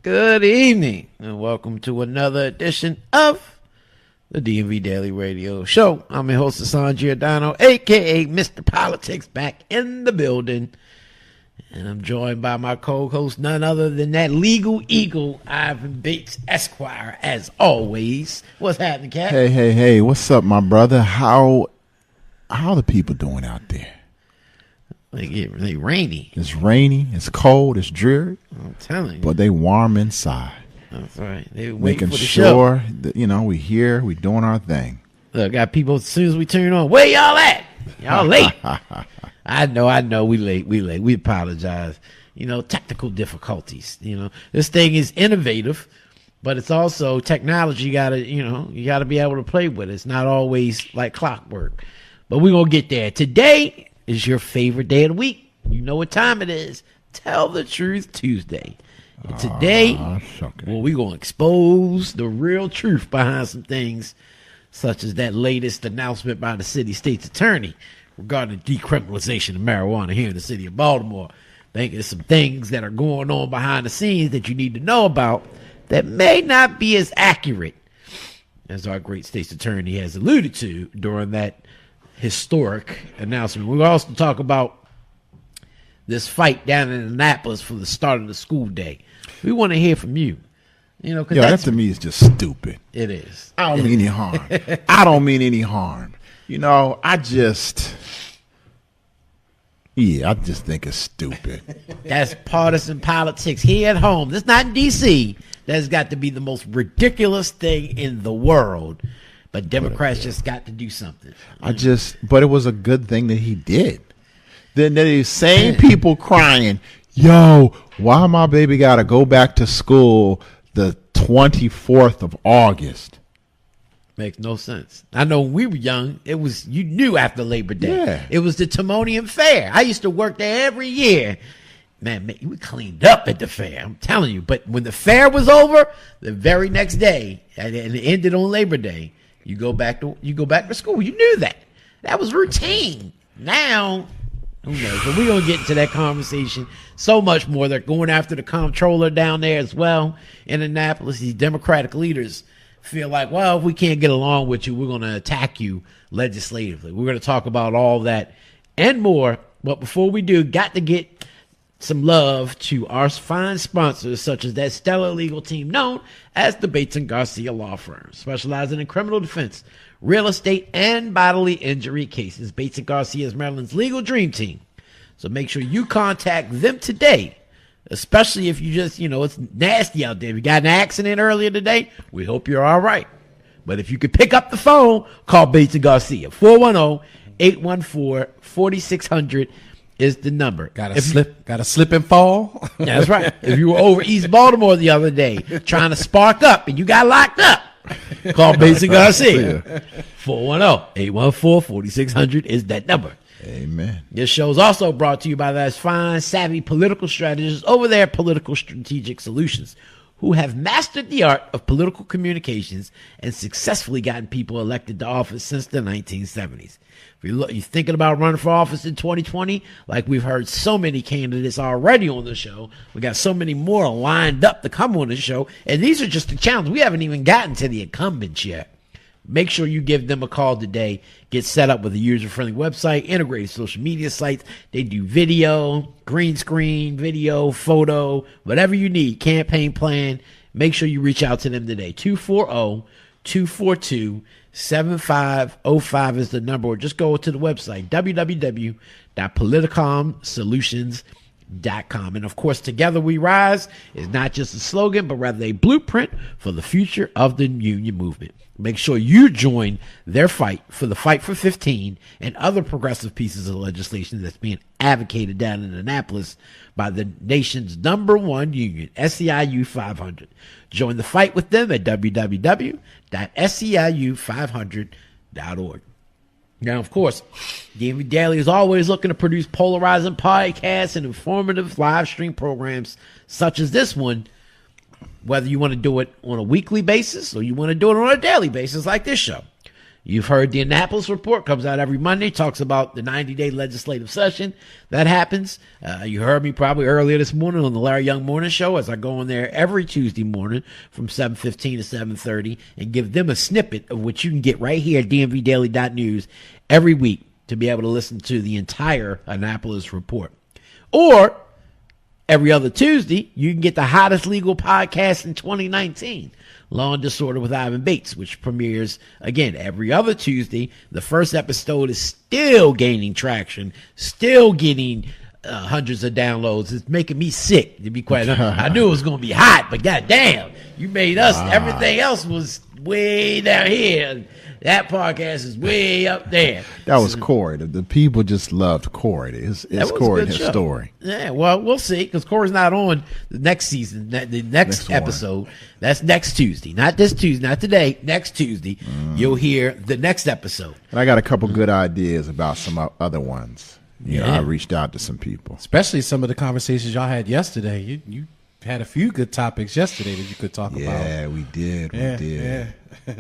Good evening, and welcome to another edition of the DMV Daily Radio Show. I'm your host, Hassan Giordano, a.k.a. Mr. Politics, back in the building. And I'm joined by my co-host, none other than that legal eagle, Ivan Bates, Esquire, as always. What's happening, Cat? Hey, what's up, my brother? How the people doing out there? They rainy. It's rainy, it's cold, it's dreary. I'm telling you. But they warm inside. That's right. They waiting Making for the sure show. that, we here, we doing our thing. Look, got people as soon as we turn on. Where y'all at? Y'all late. I know. We late. We apologize. Technical difficulties. This thing is innovative, but it's also technology. You gotta be able to play with it. It's not always like clockwork, but we're gonna get there. Today is your favorite day of the week. You know what time it is. Tell the Truth Tuesday. And today, we're going to expose the real truth behind some things, such as that latest announcement by the City States Attorney regarding decriminalization of marijuana here in the city of Baltimore. I think there's some things that are going on behind the scenes that you need to know about that may not be as accurate as our great state's attorney has alluded to during that historic announcement. We'll also talk about this fight down in Annapolis for the start of the school day. We want to hear from you. That to me is just stupid. It is. I don't mean any harm. I just think it's stupid. That's partisan politics here at home. That's not in D.C. That's got to be the most ridiculous thing in the world. But Democrats just got to do something. But it was a good thing that he did. Then these same people crying, yo, why my baby got to go back to school the 24th of August? Makes no sense. I know when we were young, you knew after Labor Day. Yeah. It was the Timonium Fair. I used to work there every year. Man, we cleaned up at the fair. I'm telling you. But when the fair was over, the very next day, and it ended on Labor Day, you go back to school. You knew that. That was routine. Now, who knows? But we're going to get into that conversation. So much more. They're going after the comptroller down there as well in Annapolis. These Democratic leaders feel like, well, if we can't get along with you, we're going to attack you legislatively. We're going to talk about all that and more. But before we do, got to get some love to our fine sponsors, such as that stellar legal team known as the Bates & Garcia Law Firm, specializing in criminal defense, real estate, and bodily injury cases. Bates & Garcia is Maryland's legal dream team. So make sure you contact them today, especially if you just, it's nasty out there. If you got an accident earlier today, we hope you're all right. But if you could pick up the phone, call Bates & Garcia. 410-814-4600 is the number. Got to slip and fall. That's right. If you were over East Baltimore the other day trying to spark up and you got locked up, call Bates & Garcia. 410-814-4600 is that number. Amen. This show is also brought to you by those fine, savvy political strategists over there at Political Strategic Solutions, who have mastered the art of political communications and successfully gotten people elected to office since the 1970s. If you're thinking about running for office in 2020, like we've heard so many candidates already on the show, we got so many more lined up to come on the show, and these are just the challenges. We haven't even gotten to the incumbents yet. Make sure you give them a call today. Get set up with a user-friendly website, integrated social media sites. They do video, green screen, video, photo, whatever you need, campaign plan. Make sure you reach out to them today. 240-242-7505 is the number, or just go to the website, www.politicomsolutions.com. And of course, Together We Rise is not just a slogan, but rather a blueprint for the future of the union movement. Make sure you join their fight for the Fight for 15 and other progressive pieces of legislation that's being advocated down in Annapolis by the nation's #1 union, SEIU 500. Join the fight with them at www.seiu500.org. Now, of course, DMV Daily is always looking to produce polarizing podcasts and informative live stream programs such as this one, whether you want to do it on a weekly basis or you want to do it on a daily basis like this show. You've heard the Annapolis report, comes out every Monday, talks about the 90-day legislative session that happens. You heard me probably earlier this morning on the Larry Young Morning Show, as I go on there every Tuesday morning from 7:15 to 7:30 and give them a snippet of what you can get right here at DMVDaily.news every week to be able to listen to the entire Annapolis report. Or every other Tuesday, you can get the hottest legal podcast in 2019. Law and Disorder with Ivan Bates, which premieres, again, every other Tuesday. The first episode is still gaining traction, still getting hundreds of downloads. It's making me sick, to be quite honest. I knew it was going to be hot, but goddamn, you made us. Everything else was way down here. That podcast is way up there. That was Corey. The people just loved Corey. It's Corey and his story. Yeah, well, we'll see, because Corey's not on the next season, the next episode. That's next Tuesday. Not this Tuesday, not today. Next Tuesday, you'll hear the next episode. And I got a couple good ideas about some other ones. You know, I reached out to some people. Especially some of the conversations y'all had yesterday. You had a few good topics yesterday that you could talk about. Yeah, we did. Yeah.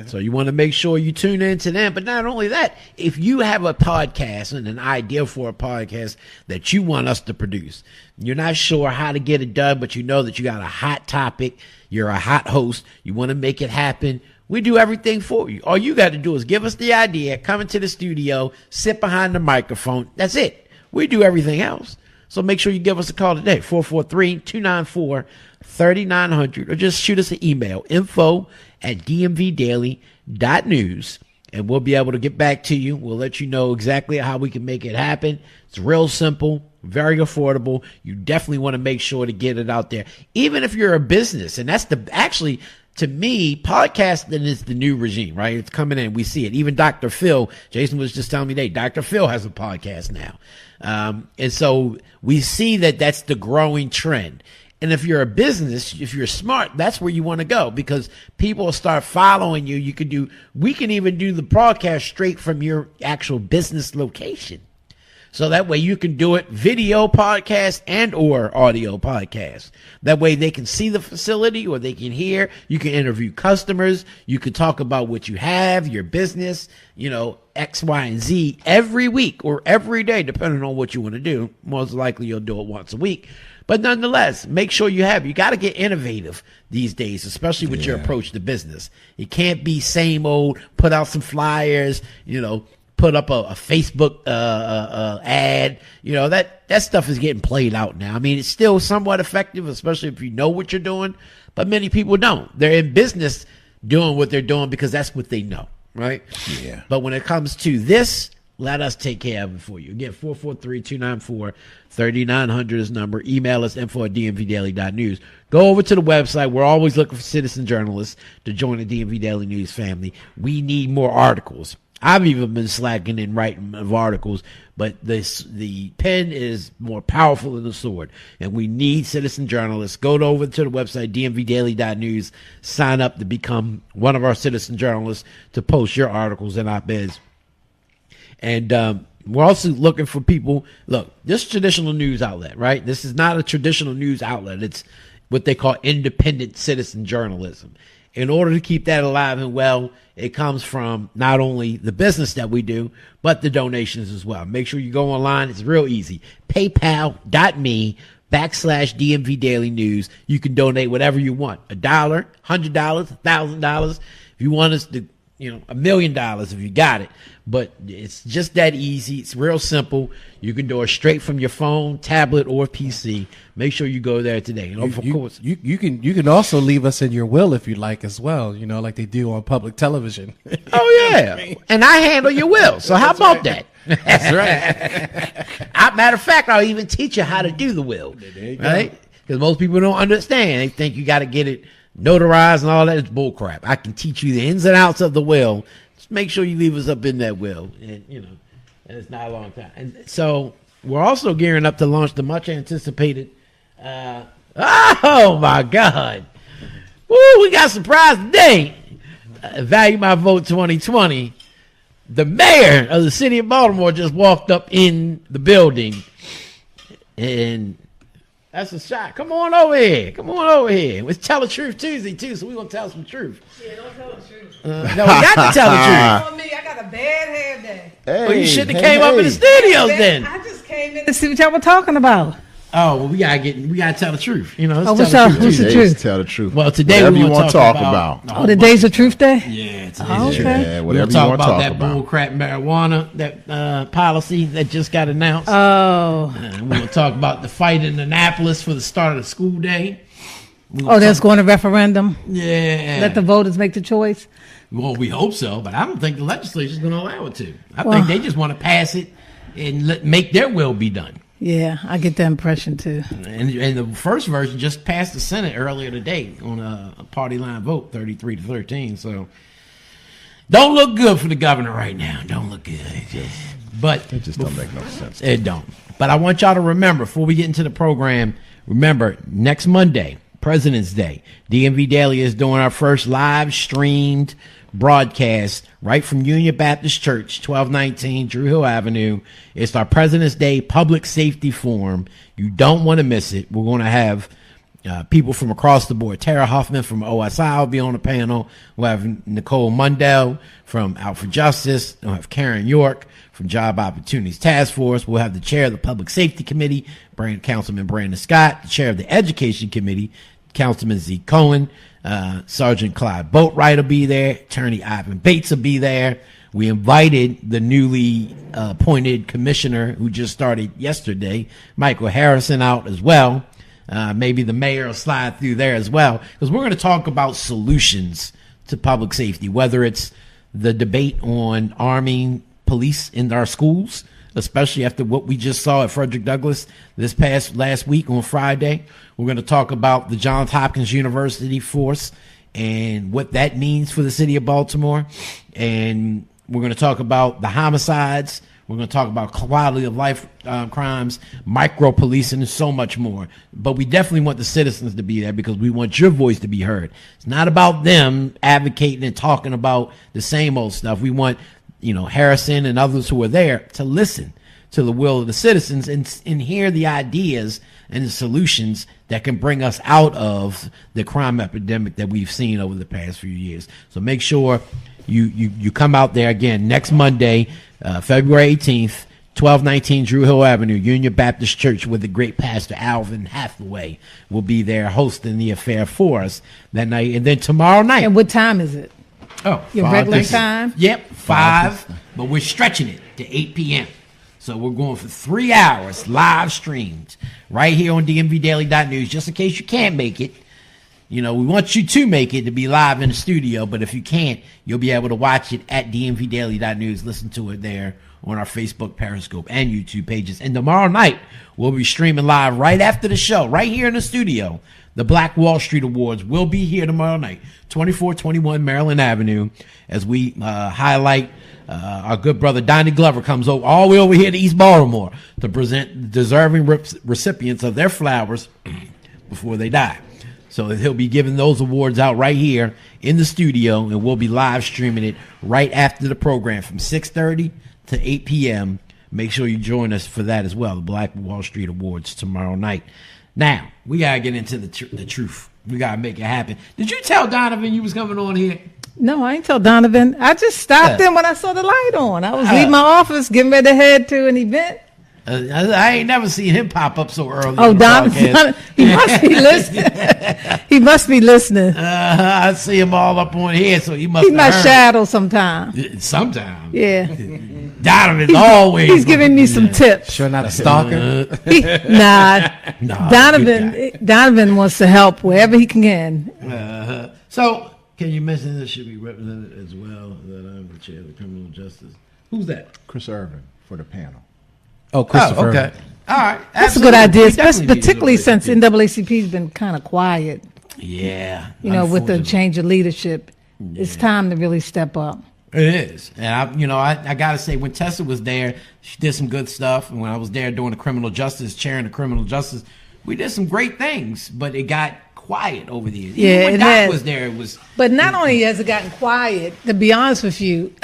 So you want to make sure you tune in to them. But not only that, if you have a podcast and an idea for a podcast that you want us to produce, you're not sure how to get it done, but you know that you got a hot topic, you're a hot host, you want to make it happen, we do everything for you. All you got to do is give us the idea, come into the studio, sit behind the microphone. That's it. We do everything else. So make sure you give us a call today, 443-294-3900, or just shoot us an email, info@dmvdaily.news, and we'll be able to get back to you. We'll let you know exactly how we can make it happen. It's real simple, very affordable. You definitely want to make sure to get it out there, even if you're a business. And that's actually, to me, podcasting is the new regime, right? It's coming in. We see it. Even Dr. Phil, Jason was just telling me today, Dr. Phil has a podcast now. And so we see that that's the growing trend. And if you're a business, if you're smart, that's where you want to go, because people will start following you. We can even do the broadcast straight from your actual business location. So that way you can do it video podcast and or audio podcast. That way they can see the facility, or they can hear. You can interview customers. You can talk about what you have, your business, X, Y, and Z every week or every day, depending on what you want to do. Most likely you'll do it once a week. But nonetheless, make sure you got to get innovative these days, especially with your approach to business. It can't be same old, put out some flyers, put up a Facebook ad. That stuff is getting played out now. I mean, it's still somewhat effective, especially if you know what you're doing, but many people don't. They're in business doing what they're doing because that's what they know, right? Yeah. But when it comes to this, let us take care of it for you. Again, 443-294-3900 is number. Email us, info@dmvdaily.news. Go over to the website. We're always looking for citizen journalists to join the DMV Daily News family. We need more articles. I've even been slacking in writing of articles, but the pen is more powerful than the sword, and we need citizen journalists. Go over to the website, dmvdaily.news. Sign up to become one of our citizen journalists to post your articles and op-eds. And we're also looking for people. Look, this traditional news outlet, right? This is not a traditional news outlet. It's what they call independent citizen journalism. In order to keep that alive and well, it comes from not only the business that we do, but the donations as well. Make sure you go online. It's real easy. PayPal.me/DMV Daily News. You can donate whatever you want. $1, $100, $1,000. If you want us to, $1 million if you got it. But it's just that easy. It's real simple. You can do it straight from your phone, tablet, or PC. Make sure you go there today. And of course, you can also leave us in your will if you like as well. Like they do on public television. Oh yeah, and I handle your will. So how about that? That's right. Matter of fact, I'll even teach you how to do the will. Right? Because most people don't understand. They think you got to get it notarized and all that. It's bull crap. I can teach you the ins and outs of the will. Just make sure you leave us up in that will, and and it's not a long time. And so we're also gearing up to launch the much anticipated. Oh my God! Woo! We got a surprise today. Value My Vote 2020. The mayor of the city of Baltimore just walked up in the building, and that's a shot. Come on over here. It's Tell the Truth Tuesday, too, so we're going to tell some truth. Yeah, don't tell the truth. No, we got to tell the truth. On me, I got got a bad hair day. Hey, Well, you should have came up in the studios then. I just came in to see what y'all were talking about. Oh, well, we gotta tell the truth. You know, let's what's tell up? the What's truth. the Days truth? to tell the truth. Well, today whatever we you want want to talk about. Oh, the Days of Truth Day? Yeah, today's Oh, the truth. okay. Yeah, We'll whatever you talk want to about talk that about. bullcrap marijuana, that policy that just got announced. Oh. We're going to talk about the fight in Annapolis for the start of the school day. Oh, that's going to referendum? Yeah. Let the voters make the choice? Well, we hope so, but I don't think the legislature is going to allow it to. I think they just want to pass it and make their will be done. Yeah, I get that impression too. And the first version just passed the Senate earlier today on a party line vote, 33-13. So don't look good for the governor right now. Don't look good. But It just don't make no sense. it don't. But I want y'all to remember, before we get into the program, remember, next Monday, President's Day, DMV Daily is doing our first live streamed broadcast right from Union Baptist Church, 1219 Drew Hill Avenue. It's our President's Day Public Safety Forum. You don't want to miss it. We're going to have people from across the board. Tara Huffman from OSI will be on the panel. We'll have Nicole Mundell from Out for Justice. We'll have Karen York from Job Opportunities Task Force. We'll have the chair of the Public Safety Committee, Councilman Brandon Scott, the chair of the Education Committee, Councilman Zeke Cohen, Sergeant Clyde Boatwright will be there, Attorney Ivan Bates will be there. We invited the newly appointed commissioner who just started yesterday, Michael Harrison, out as well. Maybe the mayor will slide through there as well, because we're going to talk about solutions to public safety, whether it's the debate on arming police in our schools, especially after what we just saw at Frederick Douglass last week on Friday. We're going to talk about the Johns Hopkins University force and what that means for the city of Baltimore. And we're going to talk about the homicides. We're going to talk about quality of life crimes, micro policing, and so much more. But we definitely want the citizens to be there because we want your voice to be heard. It's not about them advocating and talking about the same old stuff. We want, Harrison and others who are there to listen to the will of the citizens and hear the ideas and the solutions that can bring us out of the crime epidemic that we've seen over the past few years. So make sure you come out there again next Monday, February 18th, 1219 Drew Hill Avenue, Union Baptist Church, with the great pastor Alvin Hathaway will be there hosting the affair for us that night. And then tomorrow night. And what time is it? Oh, your regular time? Yep, 5, but we're stretching it to 8 p.m. So we're going for 3 hours live streamed right here on DMVDaily.news, just in case you can't make it. We want you to make it to be live in the studio, but if you can't, you'll be able to watch it at DMVDaily.news. Listen to it there on our Facebook, Periscope, and YouTube pages. And tomorrow night, we'll be streaming live right after the show, right here in the studio. The Black Wall Street Awards will be here tomorrow night, 2421 Maryland Avenue, as we highlight our good brother Donnie Glover comes all the way over here to East Baltimore to present deserving recipients of their flowers before they die. So he'll be giving those awards out right here in the studio, and we'll be live streaming it right after the program from 6:30 to 8 p.m. Make sure you join us for that as well, the Black Wall Street Awards tomorrow night. Now, we got to get into the truth. We got to make it happen. Did you tell Donovan you was coming on here? No, I ain't tell Donovan. I just stopped in when I saw the light on. I was leaving my office, getting ready to head to an event. I ain't never seen him pop up so early. Oh, Donovan, he must be listening. He must be listening. I see him all up on here, so he must. He's my shadow sometimes. Sometimes. Yeah. Donovan's always. He's giving me some tips. Sure, not a stalker. Nah, Donovan wants to help wherever he can. So, can you mention this should be represented as well that I'm the chair of the criminal justice? Who's that? Chris Irvin for the panel. Oh, Christopher. Okay. All right. That's a good idea, particularly since NAACP's been kind of quiet. Yeah. With the change of leadership. Yeah. It's time to really step up. It is. And, I got to say, when Tessa was there, she did some good stuff. And when I was there doing the criminal justice, chairing the criminal justice, we did some great things, but it got quiet over the years. Yeah, when Doc was there, it was. But not only has it gotten quiet, to be honest with you,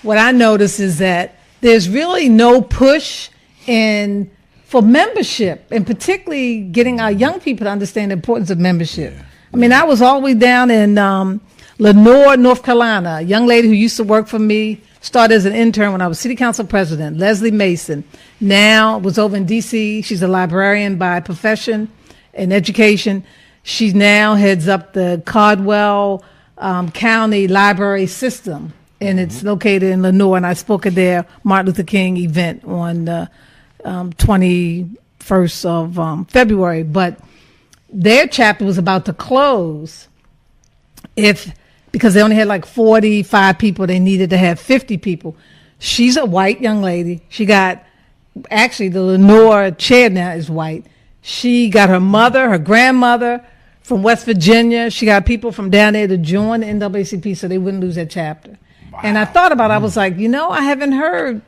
what I notice is that there's really no push for membership, and particularly getting our young people to understand the importance of membership. Yeah. I mean, I was all the way down in Lenore, North Carolina. A young lady who used to work for me Started as an intern when I was city council president. Leslie Mason. Now was over in D.C. She's a librarian by profession and education. She now heads up the Caldwell County Library System, and it's located in Lenoir. And I spoke at their Martin Luther King event on the 21st of February. But their chapter was about to close because they only had like 45 people. They needed to have 50 people. She's a white young lady. She got, actually, the Lenoir chair now is white. She got her mother, her grandmother from West Virginia. She got people from down there to join the NAACP so they wouldn't lose their chapter. Wow. And I thought about it. I was like, I haven't heard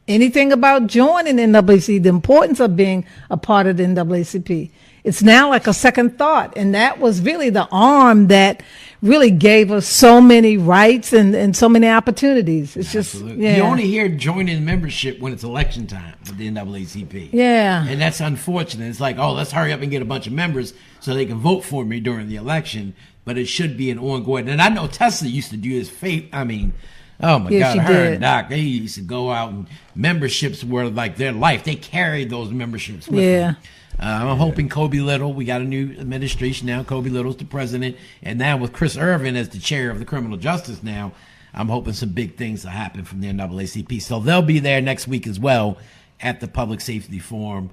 anything about joining NAACP, the importance of being a part of the NAACP. It's now like a second thought. And that was really the arm that really gave us so many rights and so many opportunities. It's Absolutely. Just, yeah. You only hear joining membership when it's election time with the NAACP. Yeah. And that's unfortunate. It's like, let's hurry up and get a bunch of members so they can vote for me during the election. But it should be an ongoing. And I know Tesla used to do his fate. I mean, oh my God, her and Doc, they used to go out and memberships were like their life. They carried those memberships with them. I'm hoping Kobe Little, we got a new administration now. Kobe Little's the president. And now with Chris Irvin as the chair of the criminal justice now, I'm hoping some big things will happen from the NAACP. So they'll be there next week as well at the Public Safety Forum.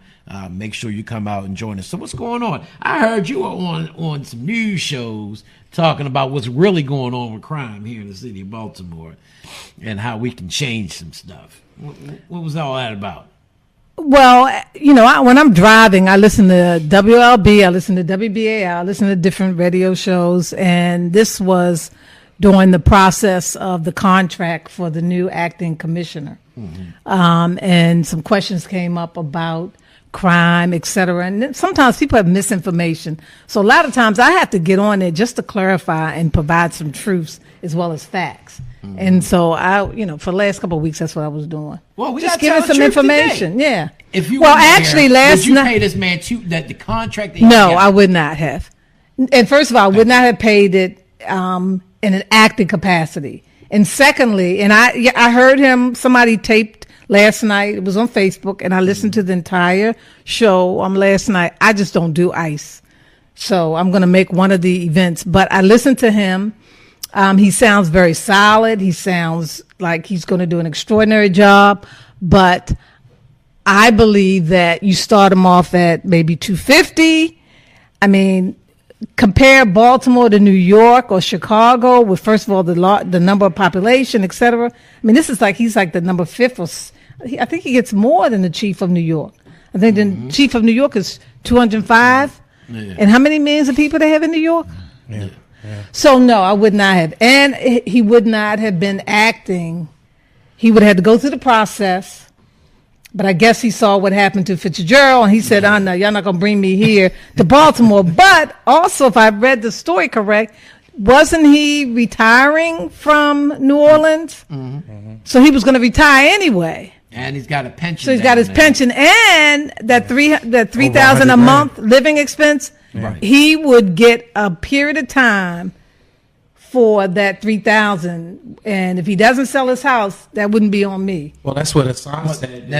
Make sure you come out and join us. So what's going on? I heard you were on some news shows talking about what's really going on with crime here in the city of Baltimore and how we can change some stuff. What was all that about? Well, when I'm driving, I listen to WLB, I listen to WBAI, I listen to different radio shows, and this was during the process of the contract for the new acting commissioner. Mm-hmm. And some questions came up about crime, et cetera. And sometimes people have misinformation. So a lot of times I have to get on there just to clarify and provide some truths as well as facts. Mm-hmm. And so for the last couple of weeks, that's what I was doing. Well, we just got giving some information. Today. Yeah. If you actually last night, would night, you pay this man that the contract? I would not have. And first of all, I would not have paid it in an acting capacity. And secondly, and I heard him. Somebody taped last night. It was on Facebook, and I listened to the entire show last night. I just don't do ICE, so I'm going to make one of the events. But I listened to him. He sounds very solid. He sounds like he's going to do an extraordinary job. But I believe that you start him off at maybe $250. I mean, compare Baltimore to New York or Chicago with, first of all, the number of population, et cetera. I mean, he's like the number 5th. I think he gets more than the chief of New York. I think the chief of New York is 205. Yeah. And how many millions of people they have in New York? Yeah. Yeah. So, no, I would not have. And he would not have been acting. He would have had to go through the process. But I guess he saw what happened to Fitzgerald, and he said, no, y'all not going to bring me here to Baltimore. But also, if I read the story correct, wasn't he retiring from New Orleans? Mm-hmm. So he was going to retire anyway. And he's got a pension. So he's got his pension and that $3,000 a month living expense. Right. He would get a period of time for that $3,000, and if he doesn't sell his house, that wouldn't be on me. Well, that's what Hassan said.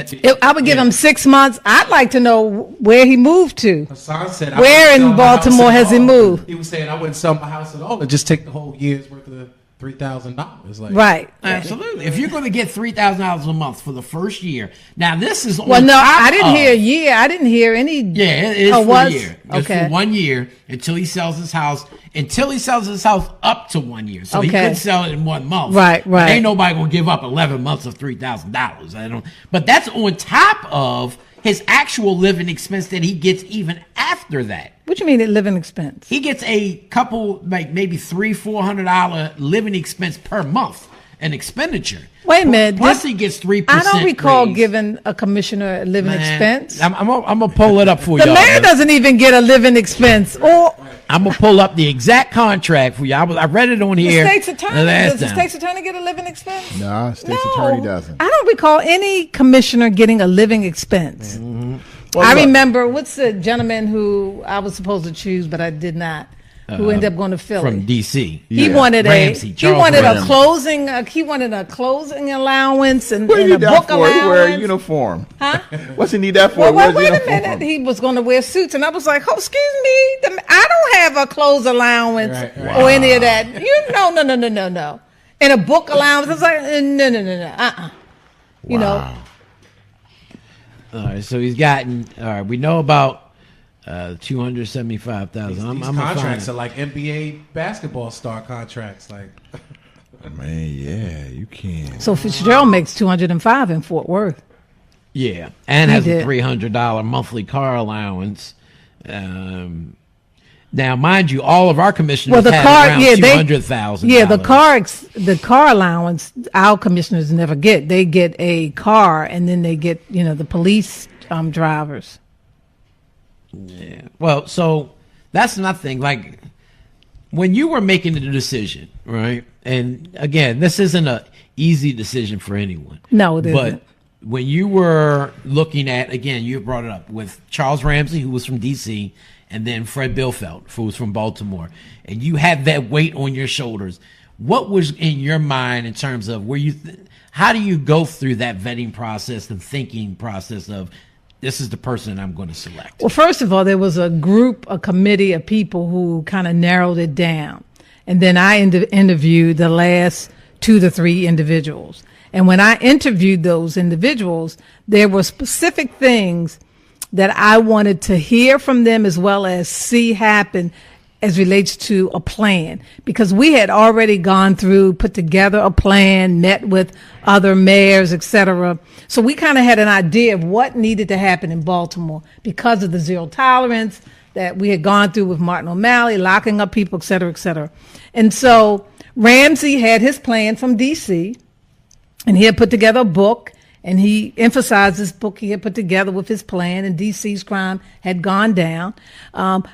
I would give him 6 months. I'd like to know where he moved to. Hassan said, where in Baltimore has he moved? He was saying, I wouldn't sell my house at all and just take the whole year's worth of $3,000. Like, right. Absolutely. If you're going to get $3,000 a month for the first year, now this is on I didn't hear a year. I didn't hear any. Yeah, it is for a year. It's for 1 year until he sells his house. Until he sells his house up to 1 year, so he could sell it in 1 month. Right. Ain't nobody gonna give up 11 months of $3,000. I don't. But that's on top of his actual living expense that he gets even after that. What you mean living expense? He gets a couple, like maybe $300-$400 living expense per month, an expenditure. Wait a minute. Plus he gets 3%. I don't recall raise. giving a commissioner a living expense. I'm gonna pull it up for you. The mayor doesn't even get a living expense. Or I'm gonna pull up the exact contract for you. I read it on here. The state's attorney does the state's attorney get a living expense? No, state's attorney doesn't. I don't recall any commissioner getting a living expense. Mm-hmm. Well, I remember, what's the gentleman who I was supposed to choose, but I did not. who ended up going to Philly from D.C. He wanted Ramsey, he wanted Ramsey. a closing allowance and What do you a need book that for? He wear a allowance. uniform. Huh? What's he need that for? Well, Where's wait the a uniform? minute. He was going to wear suits, and I was like, "Oh, excuse me, I don't have a clothes allowance Right. or any of that. No. And a book allowance." I was like, "No. You know, All right, so he's gotten. All right, we know about $275,000. These I'm contracts are like NBA basketball star contracts. Like, Man, yeah, you can. So Fitzgerald makes $205 in Fort Worth. Yeah, and He has did. a $300 monthly car allowance. Now, mind you, all of our commissioners Well, the had car, around yeah, $200,000. Yeah, the car allowance. Our commissioners never get. They get a car, and then they get the police drivers. Yeah. Well, so that's nothing. Like when you were making the decision, right? And again, this isn't an easy decision for anyone. No, it But isn't. when you were looking at, again, you brought it up with Charles Ramsey, who was from D.C., and then Fred Bilfeld, who was from Baltimore, and you had that weight on your shoulders. What was in your mind in terms of how do you go through that vetting process and thinking process of this is the person I'm going to select? Well, first of all, there was a committee of people who kind of narrowed it down. And then I interviewed the last 2 to 3 individuals. And when I interviewed those individuals, there were specific things that I wanted to hear from them as well as see happen as relates to a plan. Because we had already gone through, put together a plan, met with other mayors, et cetera. So we kind of had an idea of what needed to happen in Baltimore because of the zero tolerance that we had gone through with Martin O'Malley, locking up people, et cetera, et cetera. And so Ramsey had his plan from D.C., and he had put together a book, and he emphasized this book he had put together with his plan, and D.C.'s crime had gone down.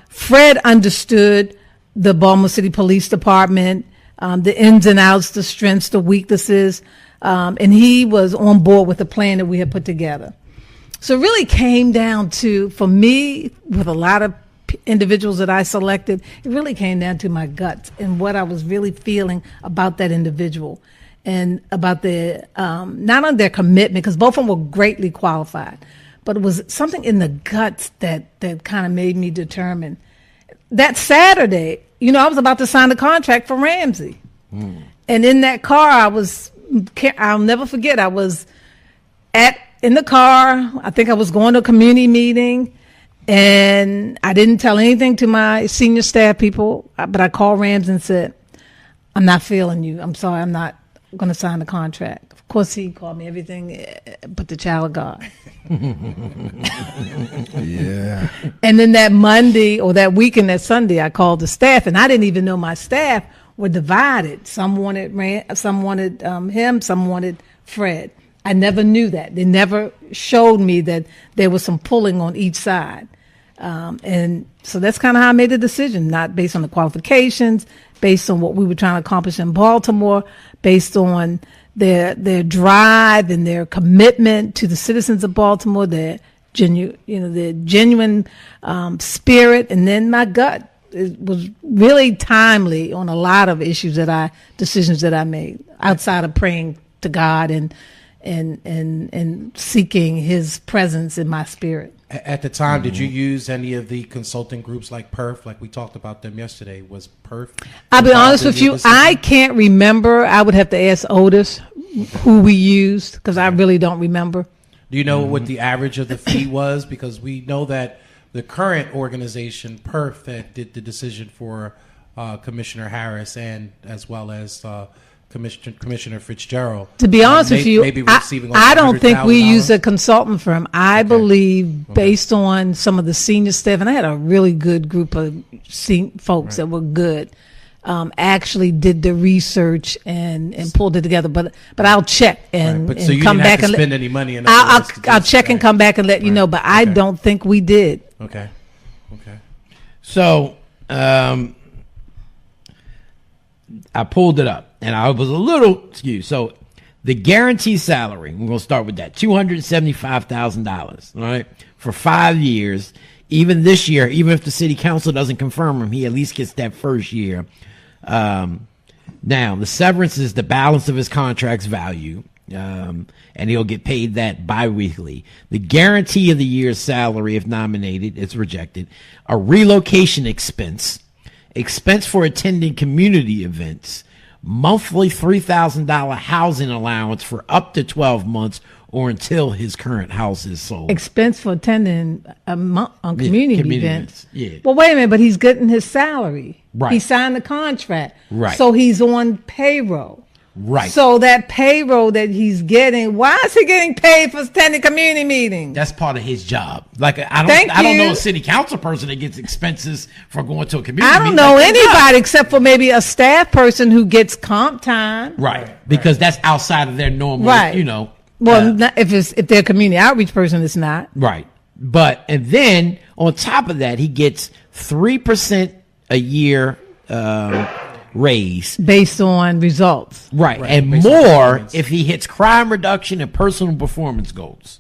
Fred understood the Baltimore City Police Department, the ins and outs, the strengths, the weaknesses, and he was on board with the plan that we had put together. So it really came down to, for me, with a lot of individuals that I selected, it really came down to my guts and what I was really feeling about that individual. And about not on their commitment, because both of them were greatly qualified, but it was something in the guts that kind of made me determine. That Saturday, I was about to sign the contract for Ramsey. And in that car, I'll never forget, I was in the car. I think I was going to a community meeting, and I didn't tell anything to my senior staff people, but I called Ramsey and said, "I'm not feeling you. I'm sorry, I'm not going to sign the contract." Of course, he called me everything but the child of God. Yeah. And then that Monday or that weekend, that Sunday, I called the staff, and I didn't even know my staff were divided. Some wanted him, some wanted Fred. I never knew that. They never showed me that there was some pulling on each side. And so that's kind of how I made the decision, not based on the qualifications, based on what we were trying to accomplish in Baltimore, based on their drive and their commitment to the citizens of Baltimore, their genuine spirit, and then my gut. It was really timely on a lot of decisions that I made outside of praying to God and seeking His presence in my spirit. at the time, did you use any of the consulting groups like PERF? Like we talked about them yesterday. Was PERF? I'll be honest involved with in your you. decision? I can't remember. I would have to ask Otis who we used because I really don't remember. Do you know what the average of the fee was? Because we know that the current organization, PERF, that did the decision for Commissioner Harris and as well as Commissioner Fitzgerald. To be honest with you, maybe receiving like I don't think we $100,000. use a consultant firm. I believe based on some of the senior staff, and I had a really good group of folks that were good, actually did the research and pulled it together. But I'll check and, But and so you come didn't back have to and spend any money. I'll check and come back and let you know. But I don't think we did. Okay. So I pulled it up, and I was a little confused. So the guaranteed salary, we're going to start with that, $275,000, all right, for 5 years, even this year, even if the city council doesn't confirm him, he at least gets that first year. Now, the severance is the balance of his contract's value, and he'll get paid that biweekly. The guarantee of the year's salary, if nominated, is rejected. A relocation expense for attending community events, monthly $3,000 housing allowance for up to 12 months or until his current house is sold. Expense for attending on community events. Yeah. Well, wait a minute, but he's getting his salary. Right. He signed the contract. Right. So he's on payroll. Right. So that payroll that he's getting, why is he getting paid for attending community meetings? That's part of his job. Like I don't know a city council person that gets expenses for going to a community I don't meeting. know Like, anybody except for maybe a staff person who gets comp time. Right. Because that's outside of their normal, Right. Well, not if they're a community outreach person, it's not. Right. And then on top of that, he gets 3% a year raise. Based on results. Right. And Based on more performance. if he hits crime reduction and personal performance goals,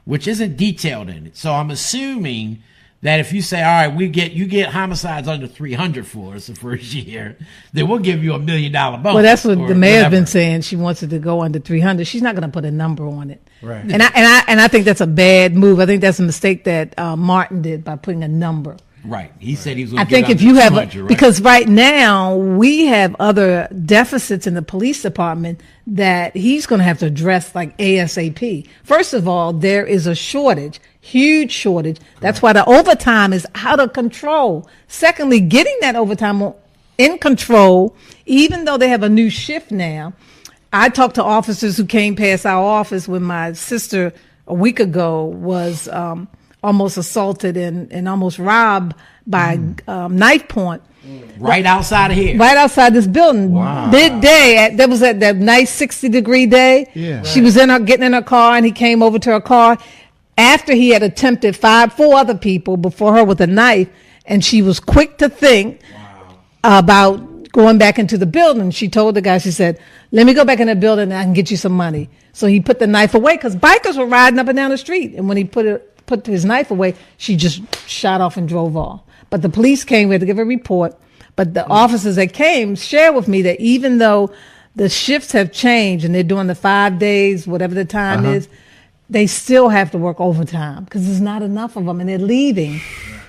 which isn't detailed in it. So I'm assuming that if you say, all right, you get homicides under 300 for us the first year, then we'll give you $1 million bonus. Well, that's what or the mayor's whatever. been saying. She wants it to go under 300. She's not going to put a number on it. Right. And I think that's a bad move. I think that's a mistake that Martin did by putting a number. Right. He said he was going I to think if you have because right now we have other deficits in the police department that he's going to have to address like ASAP. First of all, there is a shortage, huge shortage. That's why the overtime is out of control. Secondly, getting that overtime in control, even though they have a new shift now. I talked to officers who came past our office when my sister a week ago was almost assaulted and almost robbed by knife point. Right outside of here. Right outside this building. Wow. Midday. That was at that nice 60-degree day. Yeah. She was getting in her car, and he came over to her car after he had attempted 4 other people before her with a knife, and she was quick to think about going back into the building. She told the guy, she said, let me go back in the building and I can get you some money. So he put the knife away because bikers were riding up and down the street. And when he put his knife away, she just shot off and drove off. But the police came here to give a report. But the officers that came shared with me that even though the shifts have changed and they're doing the 5 days, whatever the time is, they still have to work overtime because there's not enough of them and they're leaving.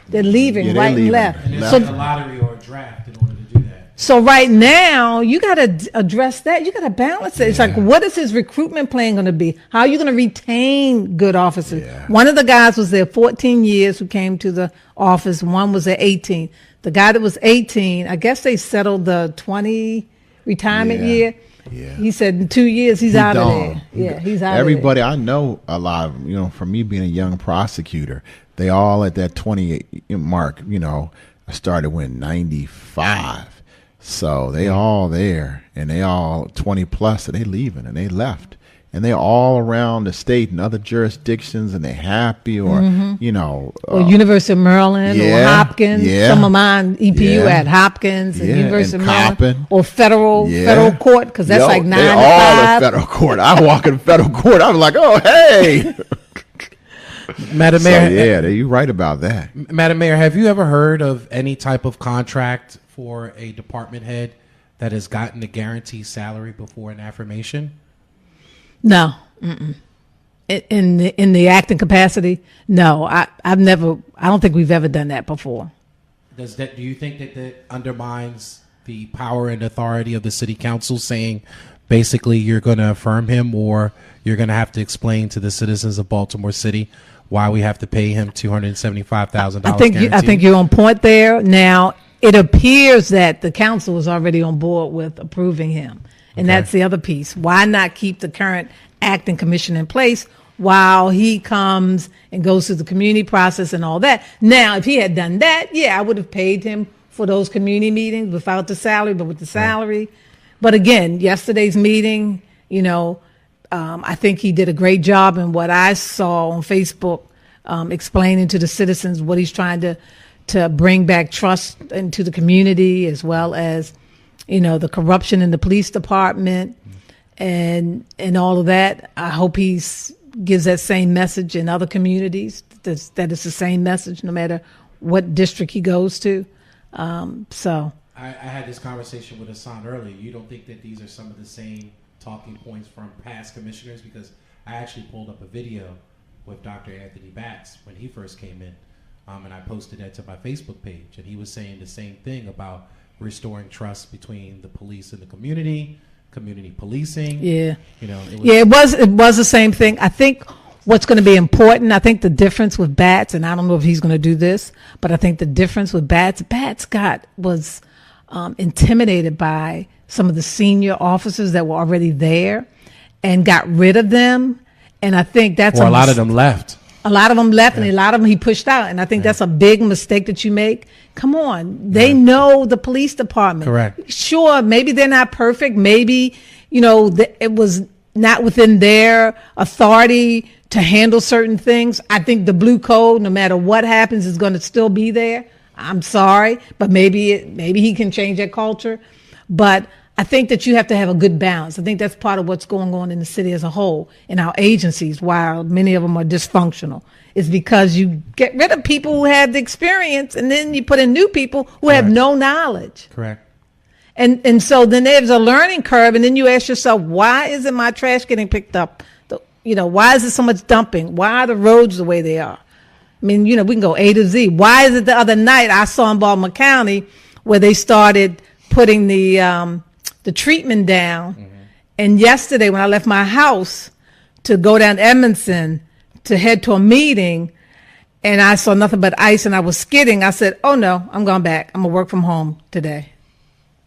They're leaving Yeah, they're right leaving. and left. And it's So, like a lottery or a draft in order to do that. so right now, you got to address that. You got to balance it. It's like, what is his recruitment plan going to be? How are you going to retain good officers? Yeah. One of the guys was there 14 years who came to the office. One was there 18. The guy that was 18, I guess they settled the 20 retirement year. Yeah. He said in 2 years, he's out of there. Yeah, he's out Everybody I know, a lot of, from me being a young prosecutor, they all at that 28 mark, I started when 95. So they all there and they all 20 plus and they leaving and they left. And they're all around the state and other jurisdictions and they're happy or, Or University of Maryland or Hopkins. yeah. Some of mine, EPU Yeah. at Hopkins and Yeah, University and of Maryland. Coppin. Or federal court, because that's like 9 they to all 5. at federal court. I walk in federal court. I'm like, oh, hey. Madam So, Mayor, you're right about that. Madam Mayor, have you ever heard of any type of contract for a department head that has gotten a guaranteed salary before an affirmation? No. Mm-mm. In the acting capacity, no. I've never. I don't think we've ever done that before. Do you think that undermines the power and authority of the city council, saying basically you're going to affirm him or you're going to have to explain to the citizens of Baltimore City why we have to pay him $275,000? I think you're on point there. Now it appears that the council is already on board with approving him, and that's the other piece. Why not keep the current acting commission in place while he comes and goes through the community process and all that? Now, if he had done that, I would have paid him for those community meetings without the salary, but with the salary. Right. But again, yesterday's meeting, I think he did a great job in what I saw on Facebook, explaining to the citizens what he's trying to bring back trust into the community, as well as, the corruption in the police department and all of that. I hope he gives that same message in other communities, that it's the same message no matter what district he goes to. So I had this conversation with Hassan earlier. You don't think that these are some of the same talking points from past commissioners? Because I actually pulled up a video with Dr. Anthony Batts when he first came in, and I posted that to my Facebook page, and he was saying the same thing about restoring trust between the police and the community policing. Yeah, it was the same thing. I think what's going to be important, I think the difference with Batts, and I don't know if he's going to do this, but I think the difference with Batts was intimidated by some of the senior officers that were already there and got rid of them. And I think that's a lot of them left. A lot of them left, and a lot of them he pushed out. And I think that's a big mistake that you make. Come on. They know the police department. Correct. Sure, maybe they're not perfect. Maybe, it was not within their authority to handle certain things. I think the blue code, no matter what happens, is going to still be there. I'm sorry, but maybe he can change that culture. But I think that you have to have a good balance. I think that's part of what's going on in the city as a whole, in our agencies, while many of them are dysfunctional. It's because you get rid of people who have the experience, and then you put in new people who have no knowledge. Correct. And so then there's a learning curve, and then you ask yourself, why isn't my trash getting picked up? Why is there so much dumping? Why are the roads the way they are? I mean, we can go A to Z. Why is it the other night I saw in Baltimore County where they started putting the treatment down, and yesterday when I left my house to go down to Edmondson to head to a meeting, and I saw nothing but ice and I was skidding, I said, oh no, I'm going back. I'm going to work from home today.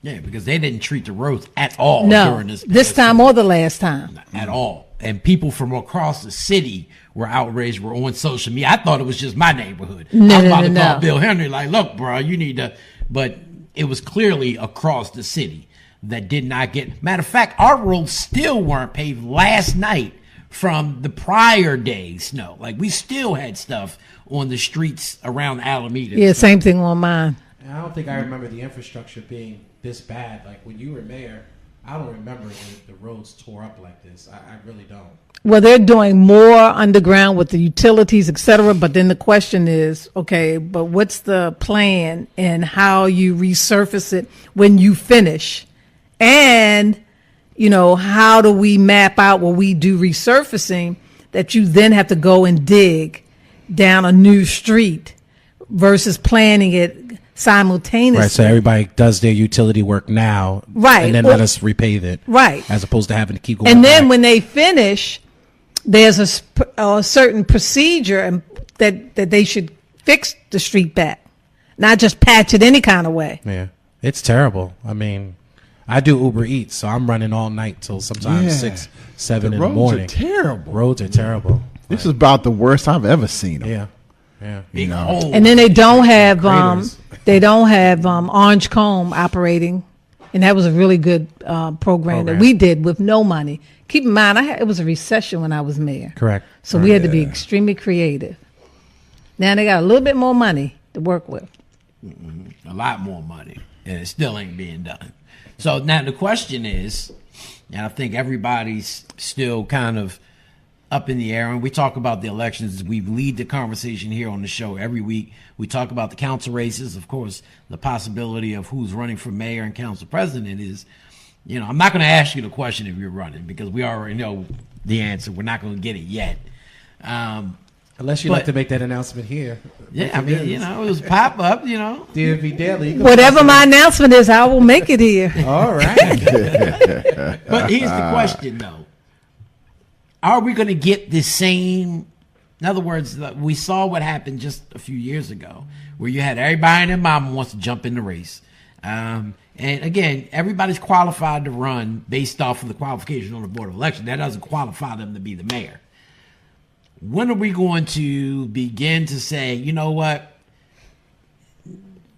Yeah, because they didn't treat the roads at all during this time or the last time. At all. And people from across the city were outraged, were on social media. I thought it was just my neighborhood. I was about to call Bill Henry, like, look, bro, you need to, but it was clearly across the city that did not get. Matter of fact, our roads still weren't paved last night from the prior day's snow. Like, we still had stuff on the streets around Alameda. Yeah, same thing on mine. And I don't think I remember the infrastructure being this bad. Like, when you were mayor, I don't remember the roads tore up like this. I really don't. Well, they're doing more underground with the utilities, et cetera. But then the question is, okay, but what's the plan and how you resurface it when you finish? And, how do we map out where we do resurfacing that you then have to go and dig down a new street versus planning it simultaneously? Right, so everybody does their utility work now. Right. And then let us repave it. Right. As opposed to having to keep going And then back. when they finish, there's a certain procedure and that they should fix the street back, not just patch it any kind of way. Yeah. It's terrible. I mean, I do Uber Eats, so I'm running all night till sometimes 6, 7 in the morning. Roads are terrible. Roads are terrible. This is about the worst I've ever seen them. Yeah. And then they don't have Orange Comb operating, and that was a really good program that we did with no money. Keep in mind, it was a recession when I was mayor. Correct. So we had to be extremely creative. Now they got a little bit more money to work with. A lot more money, and it still ain't being done. So now the question is, and I think everybody's still kind of up in the air, and we talk about the elections. We lead the conversation here on the show every week. We talk about the council races, of course, the possibility of who's running for mayor and council president is, I'm not going to ask you the question if you're running because we already know the answer. We're not going to get it yet. Unless you'd like to make that announcement here. Yeah, I mean, it was pop up, DMVDaily. Whatever my announcement is, I will make it here. All right. But here's the question, though. Are we going to get the same? In other words, we saw what happened just a few years ago, where you had everybody and their mama wants to jump in the race. And again, everybody's qualified to run based off of the qualification on the Board of Election. That doesn't qualify them to be the mayor. When are we going to begin to say, you know what?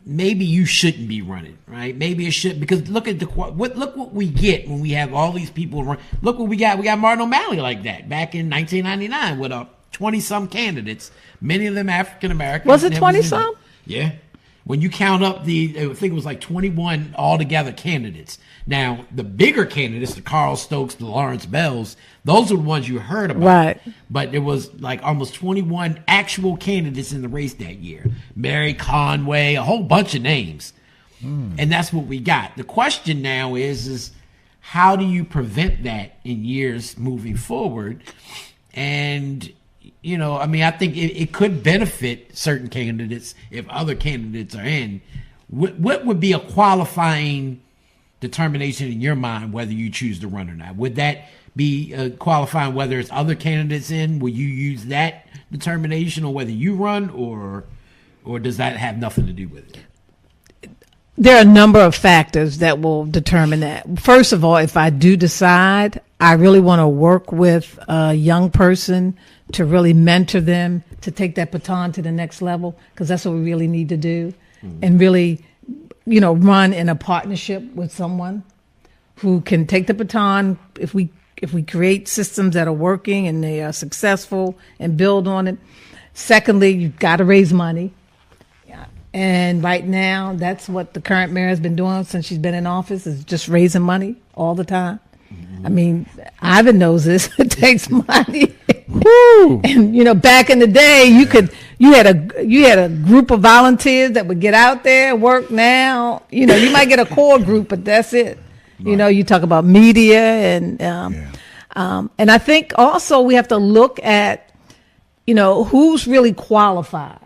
Maybe you shouldn't be running, right? Maybe it should, because look at look what we get when we have all these people run. Look what we got. We got Martin O'Malley like that back in 1999 with 20-some candidates, many of them African American. Was it 20-some? Yeah. when you count up I think it was like 21 altogether candidates. Now, the bigger candidates, the Carl Stokes, the Lawrence Bells, those are the ones you heard about. Right. But there was like almost 21 actual candidates in the race that year. Mary Conway, a whole bunch of names. And that's what we got. The question now is how do you prevent that in years moving forward? And, I think it could benefit certain candidates if other candidates are in. What would be a qualifying determination in your mind whether you choose to run or not? Would that be qualifying whether it's other candidates in? Will you use that determination on whether you run, or does that have nothing to do with it? There are a number of factors that will determine that. First of all, if I do decide, I really want to work with a young person to really mentor them to take that baton to the next level, because that's what we really need to do, and really, run in a partnership with someone who can take the baton. If we create systems that are working and they are successful and build on it. Secondly, you've got to raise money. And right now, that's what the current mayor has been doing since she's been in office, is just raising money all the time. I mean, Ivan knows this. It takes money. And back in the day, you had a group of volunteers that would get out there and work. Now, you might get a core group, but that's it. Right. You talk about media and I think also we have to look at who's really qualified.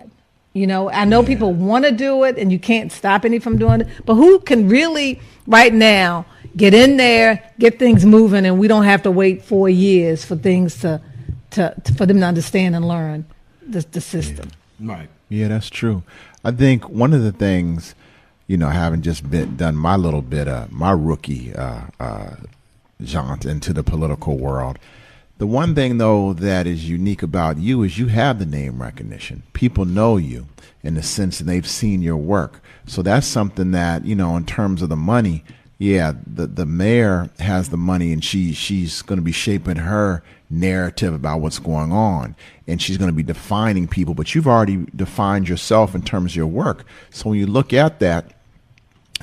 I know people want to do it and you can't stop any from doing it, but who can really right now get in there, get things moving, and we don't have to wait 4 years for things for them to understand and learn the system. Yeah. Right. Yeah, that's true. I think one of the things, having just done my little bit of my rookie jaunt into the political world, the one thing, though, that is unique about you is you have the name recognition. People know you in the sense that they've seen your work. So that's something that, in terms of the money, the mayor has the money, and she's going to be shaping her narrative about what's going on, and she's going to be defining people. But you've already defined yourself in terms of your work. So when you look at that,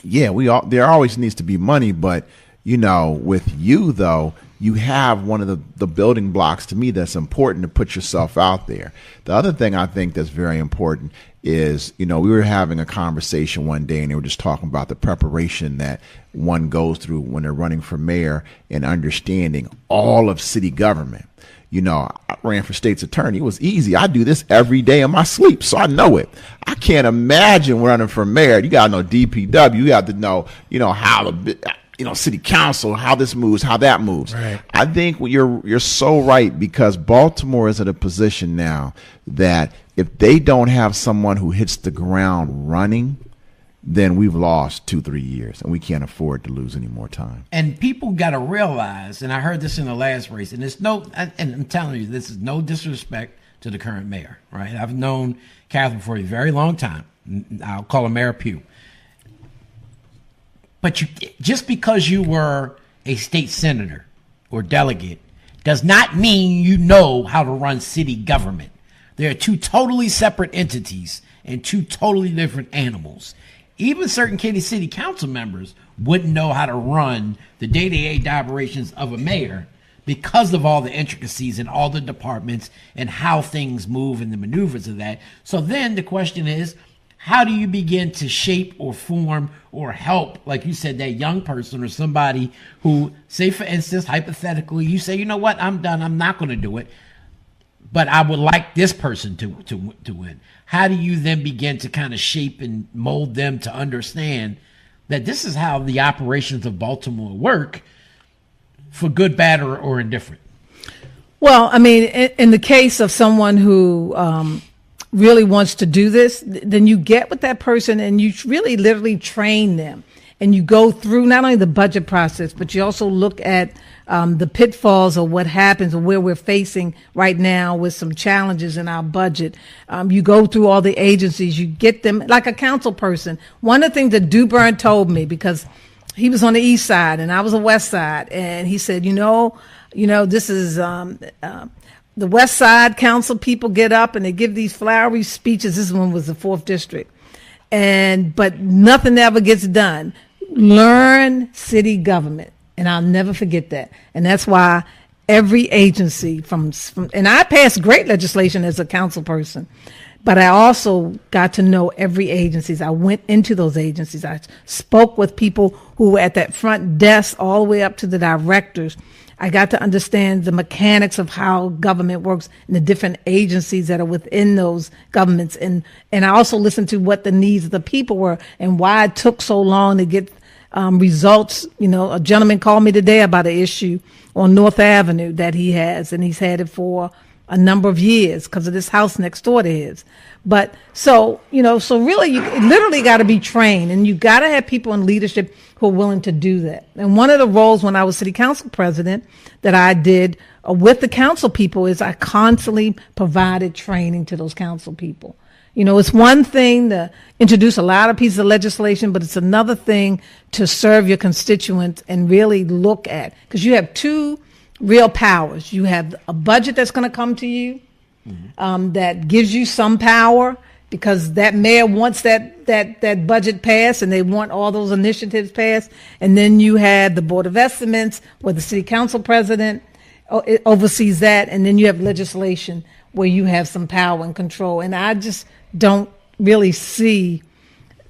there always needs to be money, but with you, though, you have one of the building blocks to me that's important to put yourself out there. The other thing I think that's very important is, we were having a conversation one day and they were just talking about the preparation that one goes through when they're running for mayor and understanding all of city government. I ran for state's attorney. It was easy. I do this every day in my sleep, so I know it. I can't imagine running for mayor. You got to know DPW. You got to know, how city council, how this moves, how that moves. Right. I think you're so right, because Baltimore is at a position now that if they don't have someone who hits the ground running, then we've lost 2-3 years, and we can't afford to lose any more time. And people got to realize, and I heard this in the last race, and I'm telling you, this is no disrespect to the current mayor, right? I've known Catherine for a very long time. I'll call her Mayor Pugh. But just because you were a state senator or delegate does not mean you know how to run city government. They are two totally separate entities and two totally different animals. Even certain city council members wouldn't know how to run the day-to-day operations of a mayor because of all the intricacies in all the departments and how things move and the maneuvers of that. So then the question is, how do you begin to shape or form or help, like you said, that young person or somebody who, say, for instance, hypothetically, you say, you know what, I'm done, I'm not going to do it, but I would like this person to win. How do you then begin to kind of shape and mold them to understand that this is how the operations of Baltimore work, for good, bad, or indifferent? Well, I mean, in the case of someone who really wants to do this, then you get with that person and you really literally train them. And you go through not only the budget process, but you also look at the pitfalls of what happens and where we're facing right now with some challenges in our budget. You go through all the agencies, you get them like a council person. One of the things that Dubern told me, because he was on the east side and I was on the west side, and he said, this is the West Side Council people get up and they give these flowery speeches. This one was the 4th District. but nothing ever gets done. Learn city government, and I'll never forget that. And that's why every agency and I passed great legislation as a council person, but I also got to know every agencies. I went into those agencies. I spoke with people who were at that front desk all the way up to the directors. I got to understand the mechanics of how government works and the different agencies that are within those governments. And I also listened to what the needs of the people were and why it took so long to get results. You know, a gentleman called me today about an issue on North Avenue that he has, and he's had it for a number of years because of this house next door to his. But so really you literally got to be trained, and you got to have people in leadership who are willing to do that. And one of the roles when I was city council president that I did with the council people is I constantly provided training to those council people. You know, it's one thing to introduce a lot of pieces of legislation, but it's another thing to serve your constituents and really look at, because you have two real powers. You have a budget that's going to come to you that gives you some power, because that mayor wants that budget passed and they want all those initiatives passed. And then you have the Board of Estimates where the city council president oversees that. And then you have legislation where you have some power and control. And I just don't really see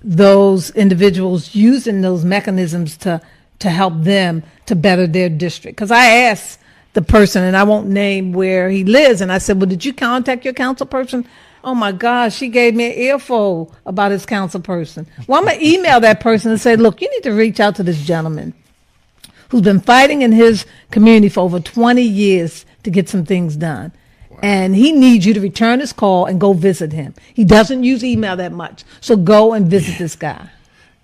those individuals using those mechanisms to help them to better their district. Because I asked the person, and I won't name where he lives, and I said, well, did you contact your council person? Oh my gosh, she gave me an earful about his council person. Well, I'm going to email that person and say, look, you need to reach out to this gentleman who's been fighting in his community for over 20 years to get some things done. Wow. And he needs you to return his call and go visit him. He doesn't use email that much. So go and visit this guy.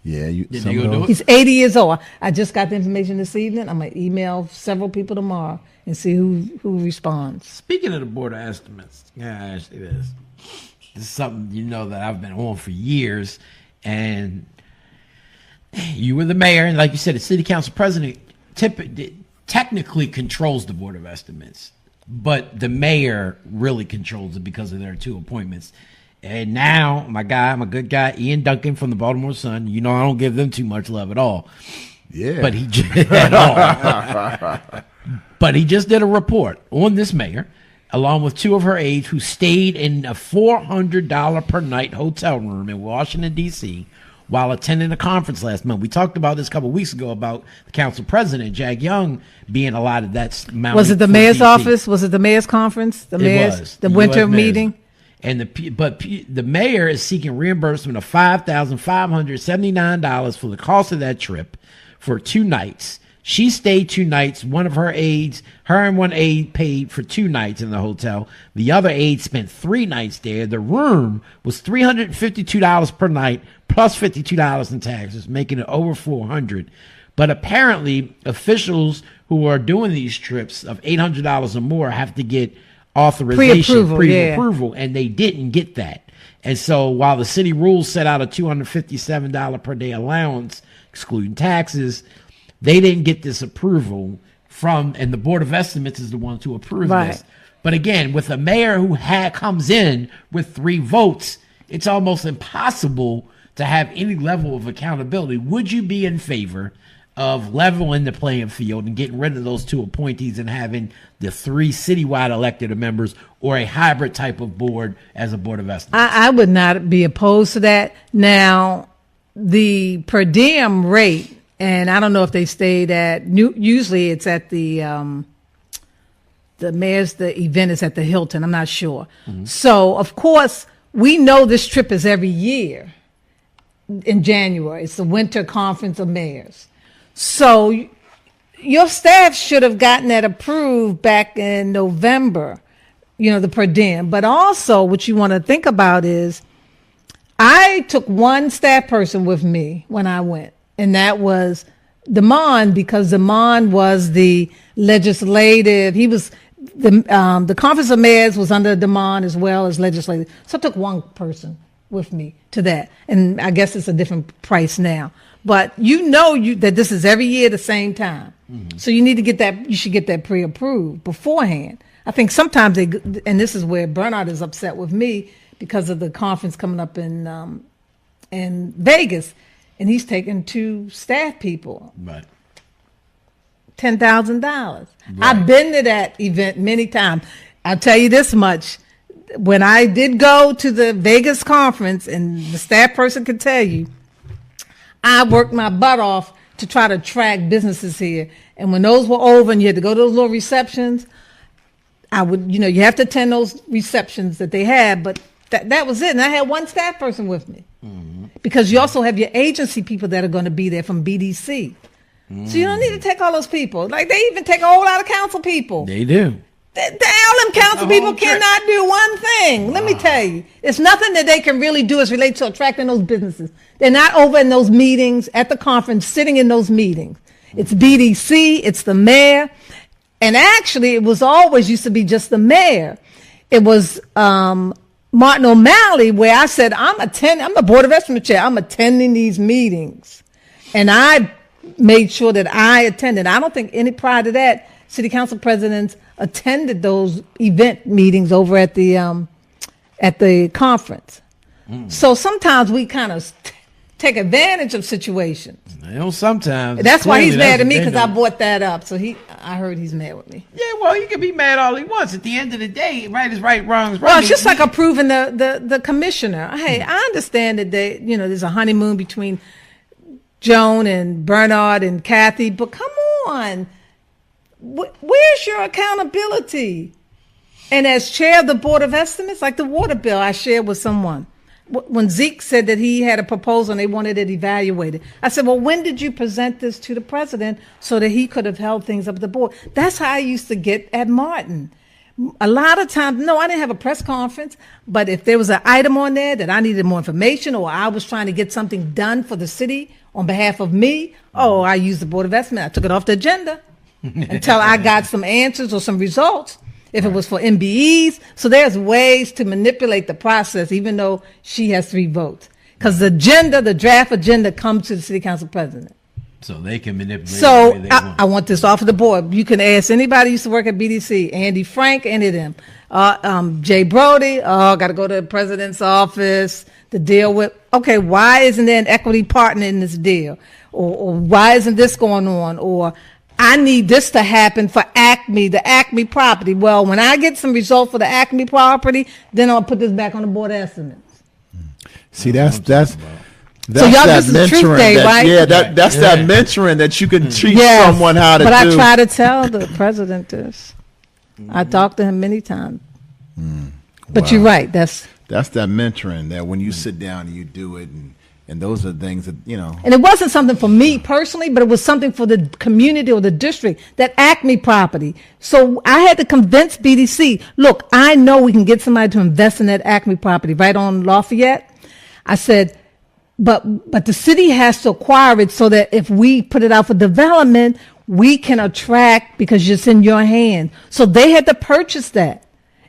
Yeah, he's 80 years old. I just got the information this evening. I'm going to email several people tomorrow and see who responds. Speaking of the Board of Estimates, I ask you this. This is something that I've been on for years, and you were the mayor, and like you said, the city council president technically controls the Board of Estimates, but the mayor really controls it because of their two appointments. And now, my good guy, Ian Duncan from the Baltimore Sun, I don't give them too much love at all. Yeah. But he just did a report on this mayor, along with two of her aides who stayed in a $400 per night hotel room in Washington, D.C., while attending a conference last month. We talked about this a couple of weeks ago about the council president, Jag Young, being allotted that amount. Was it the mayor's office? Was it the mayor's conference? The winter meeting? And the mayor is seeking reimbursement of $5,579 for the cost of that trip for 2 nights. She stayed 2 nights. One of her aides, her and one aide paid for 2 nights in the hotel. The other aide spent 3 nights there. The room was $352 per night plus $52 in taxes, making it over $400. But apparently, officials who are doing these trips of $800 or more have to get authorization, pre-approval, and they didn't get that. And so while the city rules set out a $257 per day allowance, excluding taxes, they didn't get this approval and the Board of Estimates is the ones who approve this. But again, with a mayor who comes in with 3 votes, it's almost impossible to have any level of accountability. Would you be in favor of leveling the playing field and getting rid of those 2 appointees and having the 3 citywide elected members, or a hybrid type of board as a Board of Estimates? I would not be opposed to that. Now, the per diem rate, and I don't know if they stayed at, usually it's at the event is at the Hilton. I'm not sure. Mm-hmm. So, of course, we know this trip is every year in January. It's the Winter Conference of Mayors. So your staff should have gotten that approved back in November, the per diem. But also what you want to think about is I took one staff person with me when I went, and that was Damon, because Damon was the legislative. He was the Conference of Mayors was under Damon as well as legislative. So I took one person with me to that. And I guess it's a different price now. But that this is every year at the same time. Mm-hmm. So you need to get that, you should get that pre-approved beforehand. I think sometimes and this is where Bernard is upset with me because of the conference coming up in in Vegas, and he's taking 2 staff people. Right. $10,000. Right. I've been to that event many times. I'll tell you this much. When I did go to the Vegas conference, and the staff person could tell you, I worked my butt off to try to attract businesses here. And when those were over and you had to go to those little receptions, I would, you have to attend those receptions that they had, but that was it. And I had one staff person with me. Mm-hmm. Because you also have your agency people that are going to be there from BDC. Mm-hmm. So you don't need to take all those people. Like, they even take a whole lot of council people. They do. All them council people cannot do one thing. Wow. Let me tell you. It's nothing that they can really do as relate to attracting those businesses. They're not over in those meetings at the conference, sitting in those meetings. It's BDC, it's the mayor. And actually, it was always used to be just the mayor. It was Martin O'Malley, where I said, I'm the Board of Estimate chair. I'm attending these meetings. And I made sure that I attended. I don't think any prior to that, city council presidents attended those event meetings over at the conference. So sometimes we kind of take advantage of situations. Sometimes. That's why he's mad at me, because I brought that up. So I heard he's mad with me. Yeah, well, he can be mad all he wants. At the end of the day, right is right, wrong is wrong. Well, it's just like approving the commissioner. Hey, I understand that there's a honeymoon between Joan and Bernard and Kathy, but come on. Where's your accountability? And as chair of the Board of Estimates, like the water bill I shared with someone, when Zeke said that he had a proposal and they wanted it evaluated, I said, well, when did you present this to the president so that he could have held things up at the board? That's how I used to get at Martin. A lot of times, no, I didn't have a press conference, but if there was an item on there that I needed more information, or I was trying to get something done for the city on behalf of me, I used the Board of Estimates. I took it off the agenda until I got some answers or some results, if it was for MBEs. So there's ways to manipulate the process, even though she has 3 votes. Because the draft agenda, comes to the city council president. So they can manipulate so it the way they want. I want this off of the board. You can ask anybody who used to work at BDC, Andy Frank, any of them. Jay Brody, got to go to the president's office to deal with, okay, why isn't there an equity partner in this deal? Or why isn't this going on? Or I need this to happen for Acme, the Acme property. Well, when I get some results for the Acme property, then I'll put this back on the Board of Estimates. See, that's so y'all, that this is Truth Day, right? Yeah, that's that mentoring that you can teach someone how to do. But I try to tell the president this. I talked to him many times. But you're right. That's that mentoring, that when you sit down and you do it, and those are things that, And it wasn't something for me personally, but it was something for the community or the district, that Acme property. So I had to convince BDC, look, I know we can get somebody to invest in that Acme property right on Lafayette. I said, but the city has to acquire it so that if we put it out for development, we can attract, because it's in your hand. So they had to purchase that.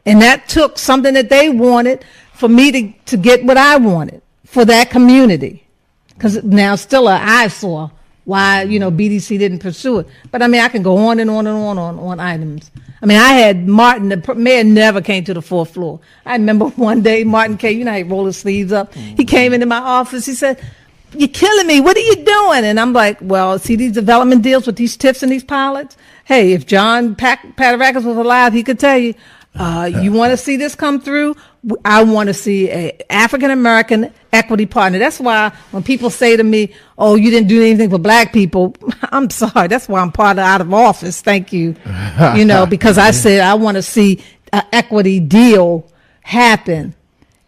And that took something that they wanted for me to get what I wanted for that community. Because now still an eyesore why, BDC didn't pursue it. But I can go on and on and on items. I had Martin, the mayor never came to the 4th floor. I remember one day Martin came, he rolled his sleeves up. He came into my office. He said, "You're killing me. What are you doing?" And I'm like, well, see these development deals with these TIFs and these pilots? Hey, if John Patarakis was alive, he could tell you, you want to see this come through? I want to see a African-American equity partner. That's why when people say to me, "Oh, you didn't do anything for black people," I'm sorry. That's why I'm out of office. Thank you. Because I said I want to see an equity deal happen.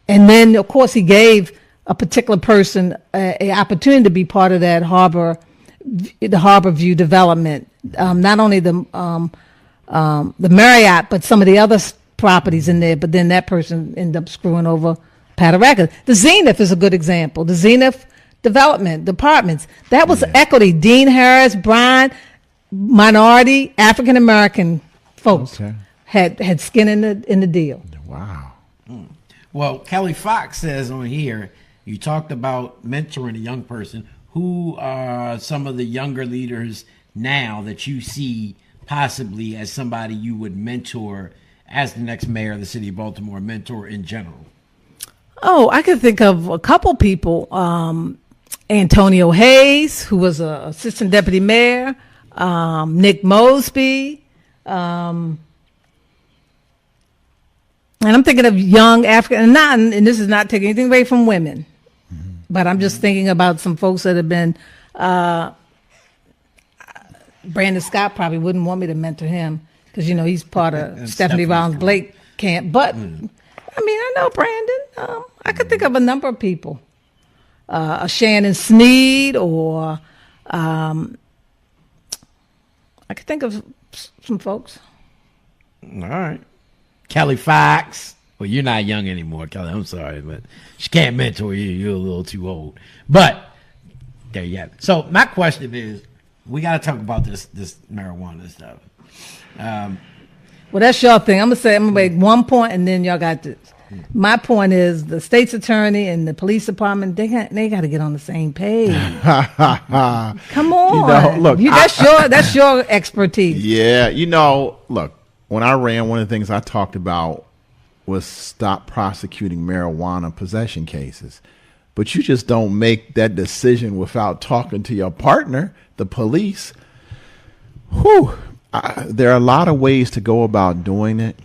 And then, of course, he gave a particular person an opportunity to be part of that the Harbor View development. Not only the Marriott, but some of the other properties in there. But then that person ended up screwing over Patarakis. The Zenith is a good example. The Zenith development departments, that was equity. Dean Harris, Brian, minority African American folks had skin in the deal. Wow. Well, Kelly Fox says on here, you talked about mentoring a young person. Who are some of the younger leaders now that you see possibly as somebody you would mentor as the next mayor of the city of Baltimore, mentor in general? Oh, I can think of a couple people. Antonio Hayes, who was an assistant deputy mayor. Nick Mosby. And I'm thinking of young African, and this is not taking anything away from women, but I'm just thinking about some folks that have been. Brandon Scott probably wouldn't want me to mentor him because he's part of Stephanie Rollins Blake camp. But I mean, I know Brandon. I could think of a number of people, a Shannon Sneed, or I could think of some folks. All right. Kelly Fox. Well, you're not young anymore, Kelly. I'm sorry, but she can't mentor you. You're a little too old. But there you have it. So my question is, we got to talk about this marijuana stuff. Well, that's your thing. I'm gonna make one point, and then y'all got this. My point is the state's attorney and the police department, they got to get on the same page. Come on, look, that's your expertise. Yeah, look, when I ran, one of the things I talked about was stop prosecuting marijuana possession cases. But you just don't make that decision without talking to your partner, the police. There are a lot of ways to go about doing it.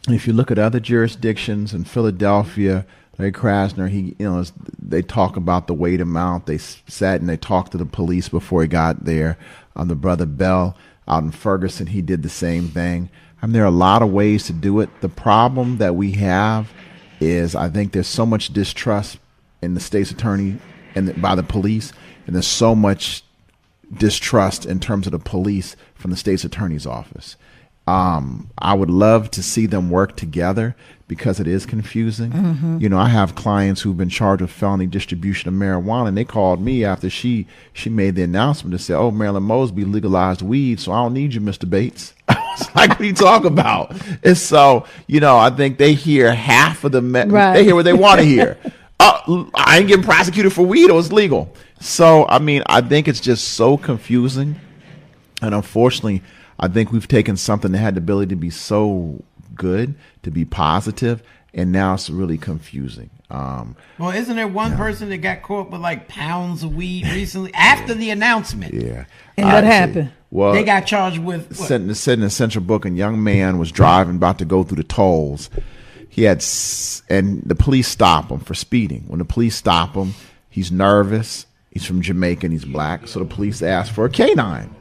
If you look at other jurisdictions in Philadelphia, Larry Krasner, they talk about the weight amount. They sat and they talked to the police before he got there. The brother Bell out in Ferguson, he did the same thing. There are a lot of ways to do it. The problem that we have is I think there's so much distrust in the state's attorney and by the police, and there's so much distrust in terms of the police from the state's attorney's office. I would love to see them work together because it is confusing. Mm-hmm. I have clients who've been charged with felony distribution of marijuana, and they called me after she made the announcement to say, "Oh, Marilyn Mosby legalized weed, so I don't need you, Mr. Bates." I was like, "What are you talking about?" And so, I think they hear half of the they hear what they want to hear. I ain't getting prosecuted for weed, it was legal. So, I think it's just so confusing. And unfortunately, I think we've taken something that had the ability to be so good, to be positive, and now it's really confusing. Well, isn't there one person that got caught with like pounds of weed recently after the announcent? Yeah. And what happened? Well, they got charged with said in the central book, a young man was driving, about to go through the tolls. And the police stop him for speeding. When the police stop him, he's nervous. He's from Jamaica and he's black. So the police ask for a canine.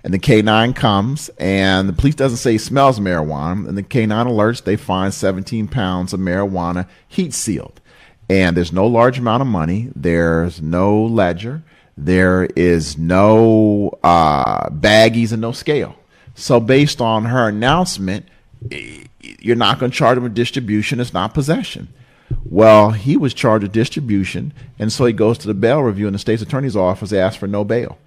And the canine comes, and the police doesn't say he smells marijuana. And the canine alerts, they find 17 pounds of marijuana heat sealed. And there's no large amount of money. There's no ledger. There is no baggies and no scale. So based on her announcement, you're not going to charge him with distribution. It's not possession. Well, he was charged with distribution, and so he goes to the bail review in the state's attorney's office, asks for no bail.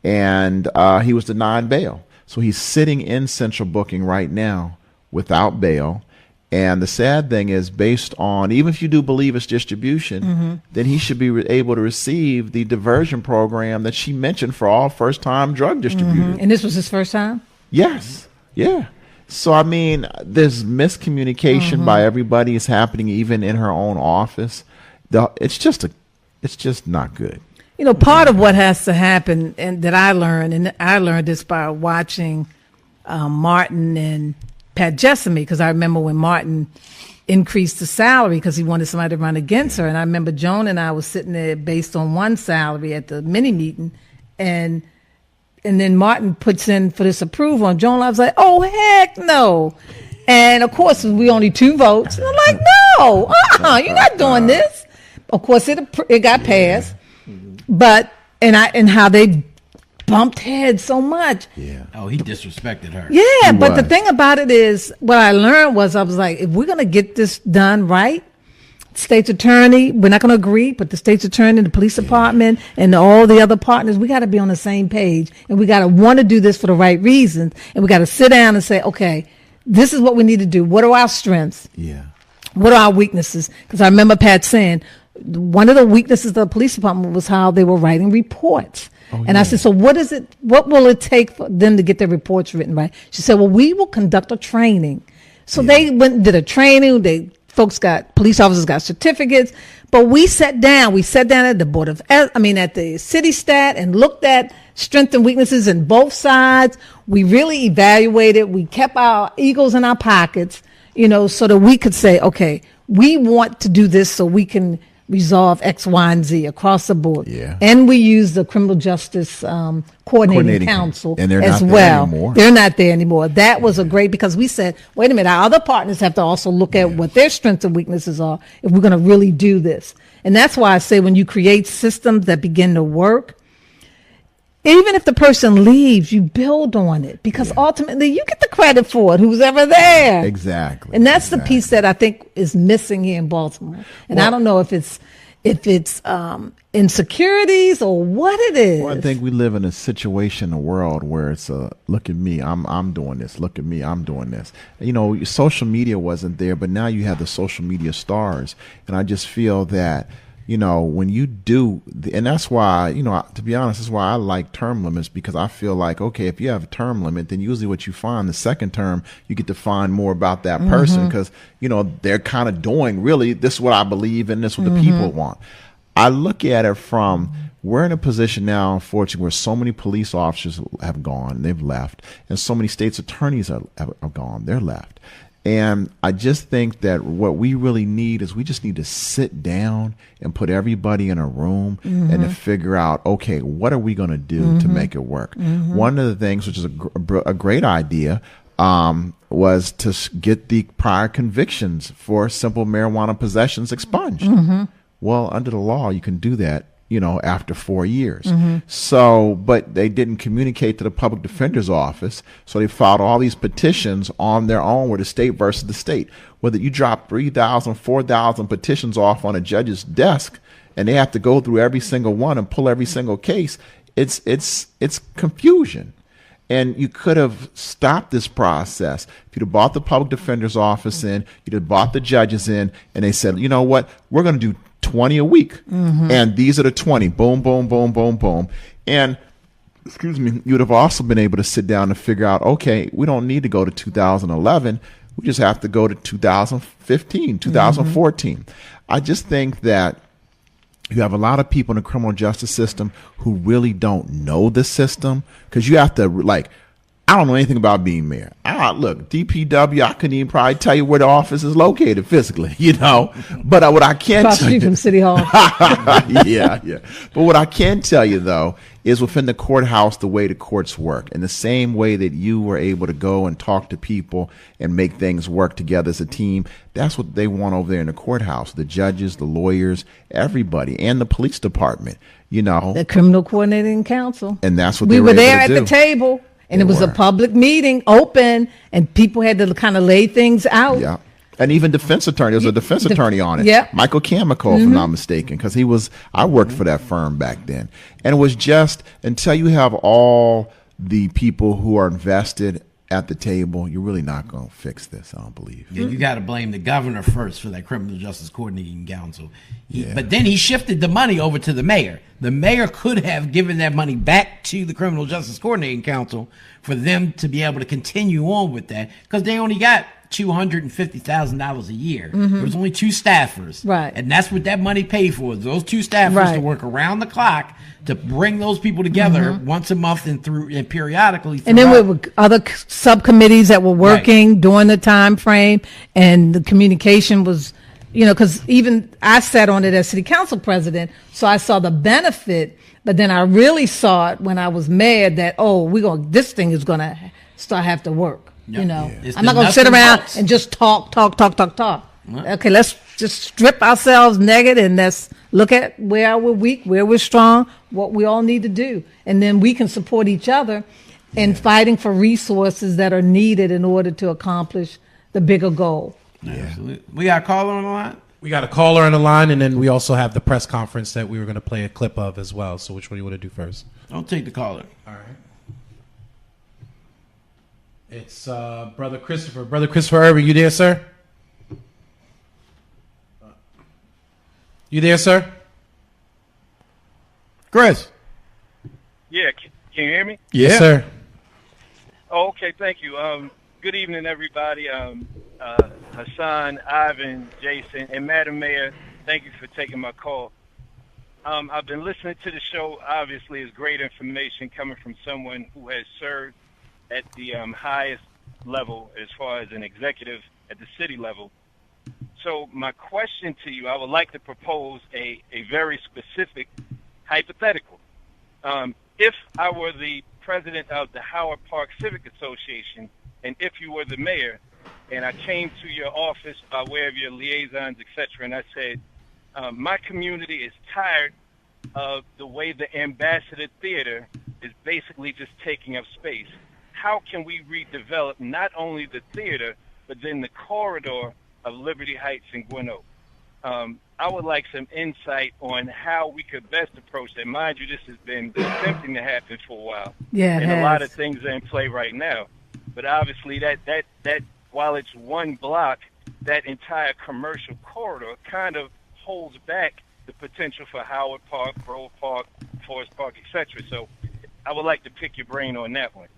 And he was denied bail. So he's sitting in central booking right now without bail. And the sad thing is, based on, even if you do believe it's distribution, then he should be able to receive the diversion program that she mentioned for all first-time drug distributors. And this was his first time? Yes. Yeah. So, there's miscommunication by everybody. It's happening even in her own office. It's just not good. Part of what has to happen, and that I learned this by watching Martin and Pat Jessamy, because I remember when Martin increased the salary because he wanted somebody to run against her. And I remember Joan and I was sitting there based on one salary at the mini meeting, and then Martin puts in for this approval, and Joan, I was like, "Oh, heck no." And of course, we only 2 votes. And I'm like, "No, you're not doing this." Of course, it got passed. But and how they bumped heads so much. Yeah. Oh, he disrespected her. Yeah, but the thing about it is, what I learned was, I was like, if we're gonna get this done right, state's attorney, we're not gonna agree, but the state's attorney, the police department, and all the other partners, we got to be on the same page, and we got to want to do this for the right reasons, and we got to sit down and say, okay, this is what we need to do. What are our strengths? Yeah. What are our weaknesses? Because I remember Pat saying, one of the weaknesses of the police department was how they were writing reports. And I said, so what will it take for them to get their reports written right? She said, well, we will conduct a training. So they went and did a training. They police officers got certificates, but we sat down at the at the city stat and looked at strengths and weaknesses in both sides. We really evaluated. We kept our egos in our pockets, so that we could say, okay, we want to do this so we can resolve X, Y, and Z across the board. Yeah. And we use the Criminal Justice Coordinating Council and they're as not well. there anymore. They're not there anymore. That was a great, because we said, wait a minute, our other partners have to also look at what their strengths and weaknesses are if we're going to really do this. And that's why I say when you create systems that begin to work, even if the person leaves, you build on it, because ultimately you get the credit for it, who's ever there. Exactly. And that's the piece that I think is missing here in Baltimore. And I don't know if it's insecurities or what it is. Well, I think we live in a situation, a world where it's look at me, I'm doing this. Look at me, I'm doing this. Social media wasn't there, but now you have the social media stars, and I just feel that. When you do, and that's why, to be honest, that's why I like term limits, because I feel like, okay, if you have a term limit, then usually what you find the second term, you get to find more about that person, because, they're kind of doing, really, this is what I believe in, this is what the people want. I look at it from, we're in a position now, unfortunately, where so many police officers have gone, they've left, and so many state's attorneys have gone, they're left. And I just think that what we really need is we just need to sit down and put everybody in a room and to figure out, okay, what are we going to do to make it work? One of the things, which is a great idea, was to get the prior convictions for simple marijuana possessions expunged. Well, under the law, you can do that, after 4 years. So, but they didn't communicate to the public defender's office. So they filed all these petitions on their own with the state versus the state. Whether you drop 3,000, 4,000 petitions off on a judge's desk and they have to go through every single one and pull every single case, it's confusion. And you could have stopped this process if you'd have brought the public defender's office in, you'd have brought the judges in, and they said, you know what, we're going to do 20 a week. And these are the 20. Boom, boom, boom, boom, boom. And, you would have also been able to sit down and figure out, okay, we don't need to go to 2011. We just have to go to 2015, 2014. I just think that you have a lot of people in the criminal justice system who really don't know the system, because you have to, I don't know anything about being mayor. Look, DPW, I couldn't even probably tell you where the office is located physically, But what I can tell you from City Hall. yeah. But what I can tell you, though, is within the courthouse, the way the courts work, in the same way that you were able to go and talk to people and make things work together as a team, that's what they want over there in the courthouse. The judges, the lawyers, everybody, and the police department, The Criminal Coordinating Council. And that's what we they were able there to at do. the table. And They it was were. a public meeting, open, and people had to kind of lay things out. Yeah. And even defense attorney, there was a defense attorney on it. Yeah. Michael Camico, if I'm not mistaken, because I worked for that firm back then. And it was just, until you have all the people who are invested at the table, you're really not going to fix this, I don't believe. Yeah, you got to blame the governor first for that Criminal Justice Coordinating Council. But then he shifted the money over to the mayor. The mayor could have given that money back to the Criminal Justice Coordinating Council for them to be able to continue on with that, because they only got $250,000 a year. There was only 2 staffers. Right. And that's what that money paid for. Those 2 staffers Right. to work around the clock to bring those people together once a month and periodically. And then throughout. with other subcommittees that were working during the time frame, and the communication was, because even I sat on it as city council president, so I saw the benefit. But then I really saw it when I was mayor that, this thing is going to have to work. Yeah. It's I'm not the going to sit nuts and around bolts. and just talk. Okay, let's just strip ourselves naked and let's look at where we're weak, where we're strong, what we all need to do. And then we can support each other in fighting for resources that are needed in order to accomplish the bigger goal. Absolutely. We got a caller on the line? We got a caller on the line, and then we also have the press conference that we were going to play a clip of as well. So which one do you want to do first? Don't take the caller. All right. It's Brother Christopher. Brother Christopher Irving, you there, sir? You there, sir? Chris. Yeah, can you hear me? Yes, sir. Oh, okay, thank you. Good evening, everybody. Hassan, Ivan, Jason, and Madam Mayor, thank you for taking my call. I've been listening to the show. Obviously, it's great information coming from someone who has served at the highest level as far as an executive at the city level. So my question to you, I would like to propose a very specific hypothetical. If I were the president of the Howard Park Civic Association, and if you were the mayor, and I came to your office by way of your liaisons, etc., and I said, my community is tired of the way the Ambassador Theater is basically just taking up space. How can we redevelop not only the theater, but then the corridor of Liberty Heights and Gwen Oak? I would like some insight on how we could best approach that. Mind you, this has been attempting to happen for a while. Yeah, and a lot of things are in play right now. But obviously that while it's one block, that entire commercial corridor kind of holds back the potential for Howard Park, Grove Park, Forest Park, etc. So I would like to pick your brain on that one.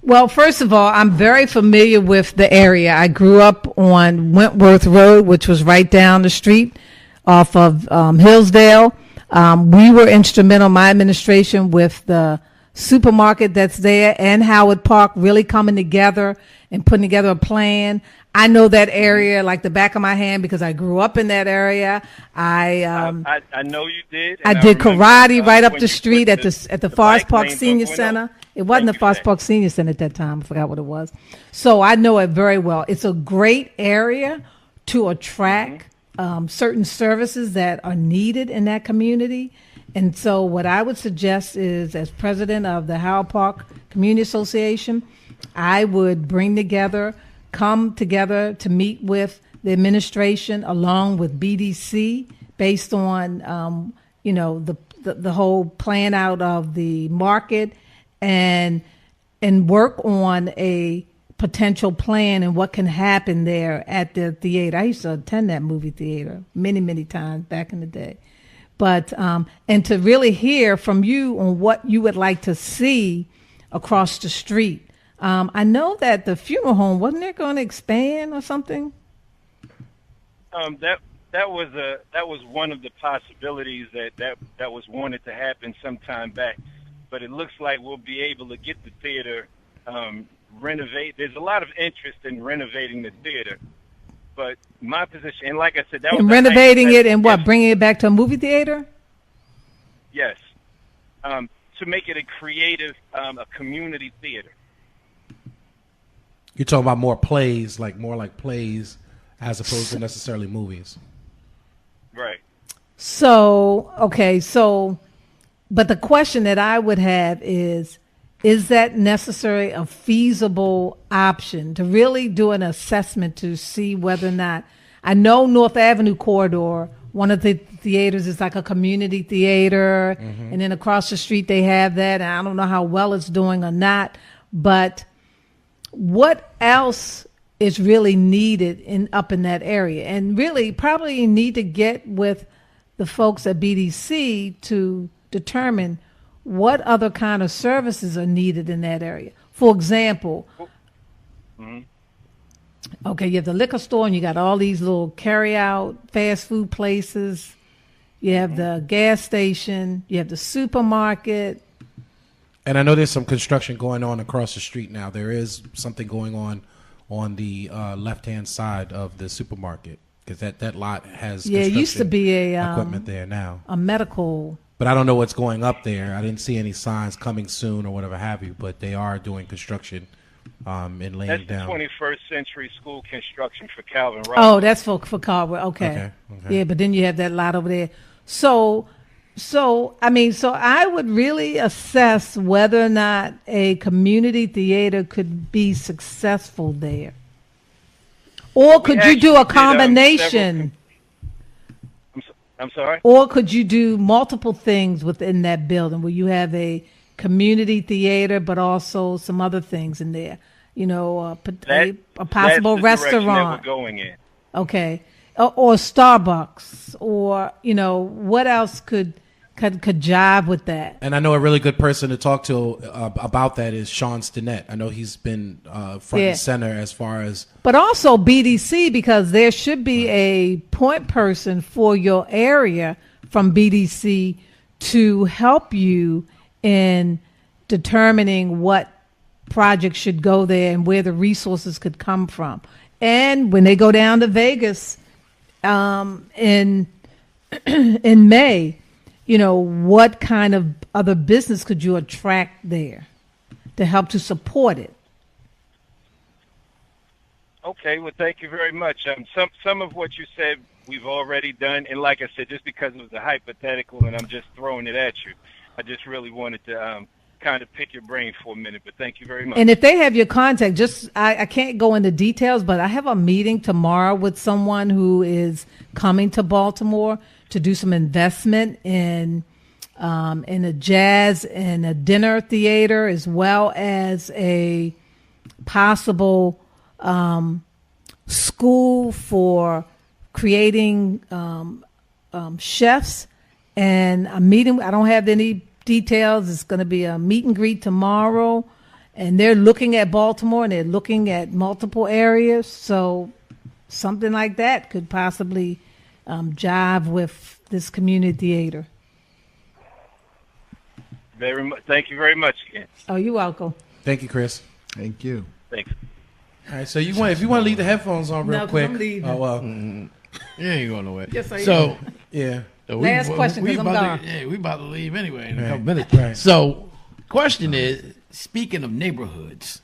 Well, first of all, I'm very familiar with the area. I grew up on Wentworth Road, which was right down the street off of Hillsdale. We were instrumental, my administration, with the supermarket that's there and Howard Park really coming together and putting together a plan. I know that area like the back of my hand because I grew up in that area. I know you did. I did karate right up the street at the Forest Park Senior Center. It wasn't the Forest Park Senior Center at that time. I forgot what it was. So I know it very well. It's a great area to attract certain services that are needed in that community. And so what I would suggest is, as president of the Howard Park Community Association, I would come together to meet with the administration along with BDC based on, the whole plan out of the market and work on a potential plan and what can happen there at the theater. I used to attend that movie theater many, many times back in the day. But, and to really hear from you on what you would like to see across the street. I know that the funeral home, wasn't it going to expand or something? That was one of the possibilities that was wanted to happen some time back. But it looks like we'll be able to get the theater renovate. There's a lot of interest in renovating the theater. But my position, and like I said, that was renovating it and what, bringing it back to a movie theater? Yes, to make it a creative, a community theater. You're talking about more like plays, as opposed to necessarily movies. Right. So, okay, but the question that I would have is that necessarily a feasible option to really do an assessment to see whether or not, I know North Avenue corridor, one of the theaters is like a community theater, and then across the street they have that, and I don't know how well it's doing or not, but what else is really needed up in that area? And really probably need to get with the folks at BDC to determine what other kind of services are needed in that area. For example, okay, you have the liquor store and you got all these little carry-out fast food places. You have the gas station. You have the supermarket. And I know there's some construction going on across the street now. There is something going on the left-hand side of the supermarket because that lot has it used to be equipment there now. A medical. But I don't know what's going up there. I didn't see any signs coming soon or whatever have you. But they are doing construction and laying down. That's the 21st century school construction for Calvin Ross. Oh, that's for Calvin. Okay. Yeah, but then you have that lot over there. So I would really assess whether or not a community theater could be successful there. Or could you do a combination? I'm sorry? Or could you do multiple things within that building where you have a community theater but also some other things in there? You know, a possible that's the restaurant. that we're going in. Okay. Or Starbucks, or, what else could could jive with that. And I know a really good person to talk to about that is Sean Stinnett. I know he's been front and center as far as... But also BDC, because there should be a point person for your area from BDC to help you in determining what projects should go there and where the resources could come from. And when they go down to Vegas in May, what kind of other business could you attract there to help to support it? Okay, well, thank you very much. Some of what you said we've already done, and like I said, just because it was a hypothetical and I'm just throwing it at you, I just really wanted to kind of pick your brain for a minute, but thank you very much. And if they have your contact, I can't go into details, but I have a meeting tomorrow with someone who is coming to Baltimore to do some investment in a jazz and a dinner theater, as well as a possible school for creating chefs. And a meeting, I don't have any details. It's going to be a meet and greet tomorrow, and they're looking at Baltimore and they're looking at multiple areas. So something like that could possibly jive with this community theater. Very much. Thank you very much again. Oh, you're welcome. Thank you, Chris. Thank you. Thanks. All right, so if you want to leave the headphones on real quick. I'm leaving. Oh, well. You ain't going nowhere. Yes, I So, am. Yeah. Last question, 'cause I'm gone. We about to leave anyway in a Right. couple minutes. Right. So, question is, speaking of neighborhoods,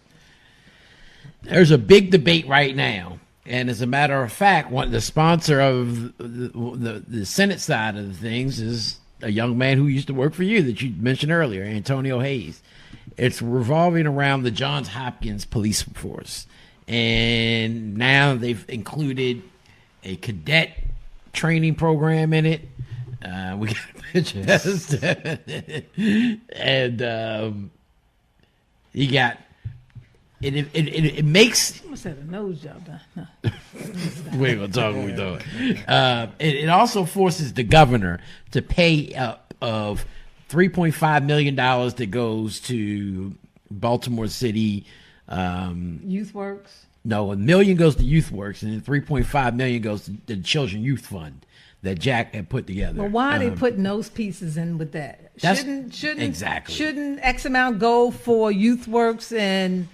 there's a big debate right now. And as a matter of fact, the sponsor of the Senate side of the things is a young man who used to work for you that you mentioned earlier, Antonio Hayes. It's revolving around the Johns Hopkins police force. And now they've included a cadet training program in it. We got pictures. And you got it makes. I must have a nose job done. No. We ain't gonna talk what we doing. It also forces the governor to pay up of $3.5 million that goes to Baltimore City. Youth Works. No, $1 million goes to Youth Works, and then $3.5 million goes to the Children Youth Fund that Jack had put together. Well, why are they putting those pieces in with that? Shouldn't exactly. Shouldn't X amount go for Youth Works and?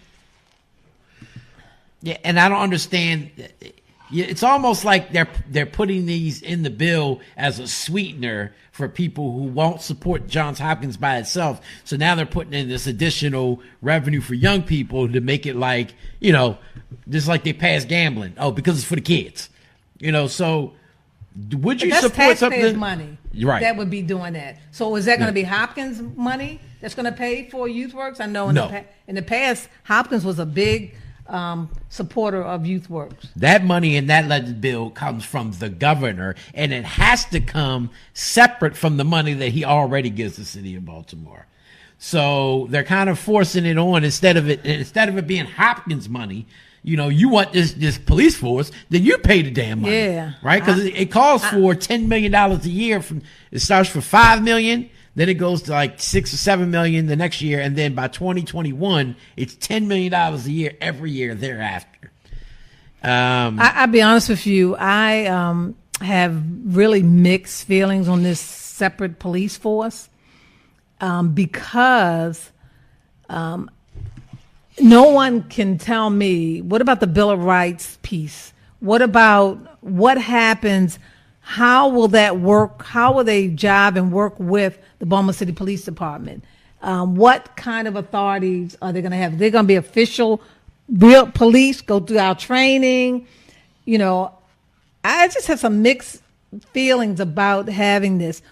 Yeah, and I don't understand. It's almost like they're putting these in the bill as a sweetener for people who won't support Johns Hopkins by itself. So now they're putting in this additional revenue for young people to make it like, just like they pass gambling. Oh, because it's for the kids. So would you that's support taxpayers' something? money? Right. That would be doing that. So is that going to be Hopkins money that's going to pay for Youth Works? I know in the past, Hopkins was a big supporter of Youth Works. That money in that legislative bill comes from the governor, and it has to come separate from the money that he already gives the city of Baltimore. So they're kind of forcing it on instead of it being Hopkins money. You want this police force, then you pay the damn money, yeah, right? Because it calls for $10 million a year. It starts for $5 million. Then it goes to like $6 or $7 million the next year, and then by 2021, it's $10 million a year every year thereafter. I'll be honest with you. I have really mixed feelings on this separate police force because no one can tell me, what about the Bill of Rights piece? What about what happens? How will that work? How will they jive and work with the Baltimore City Police Department? What kind of authorities are they going to have? They're going to be official, real police, go through our training. I just have some mixed feelings about having this.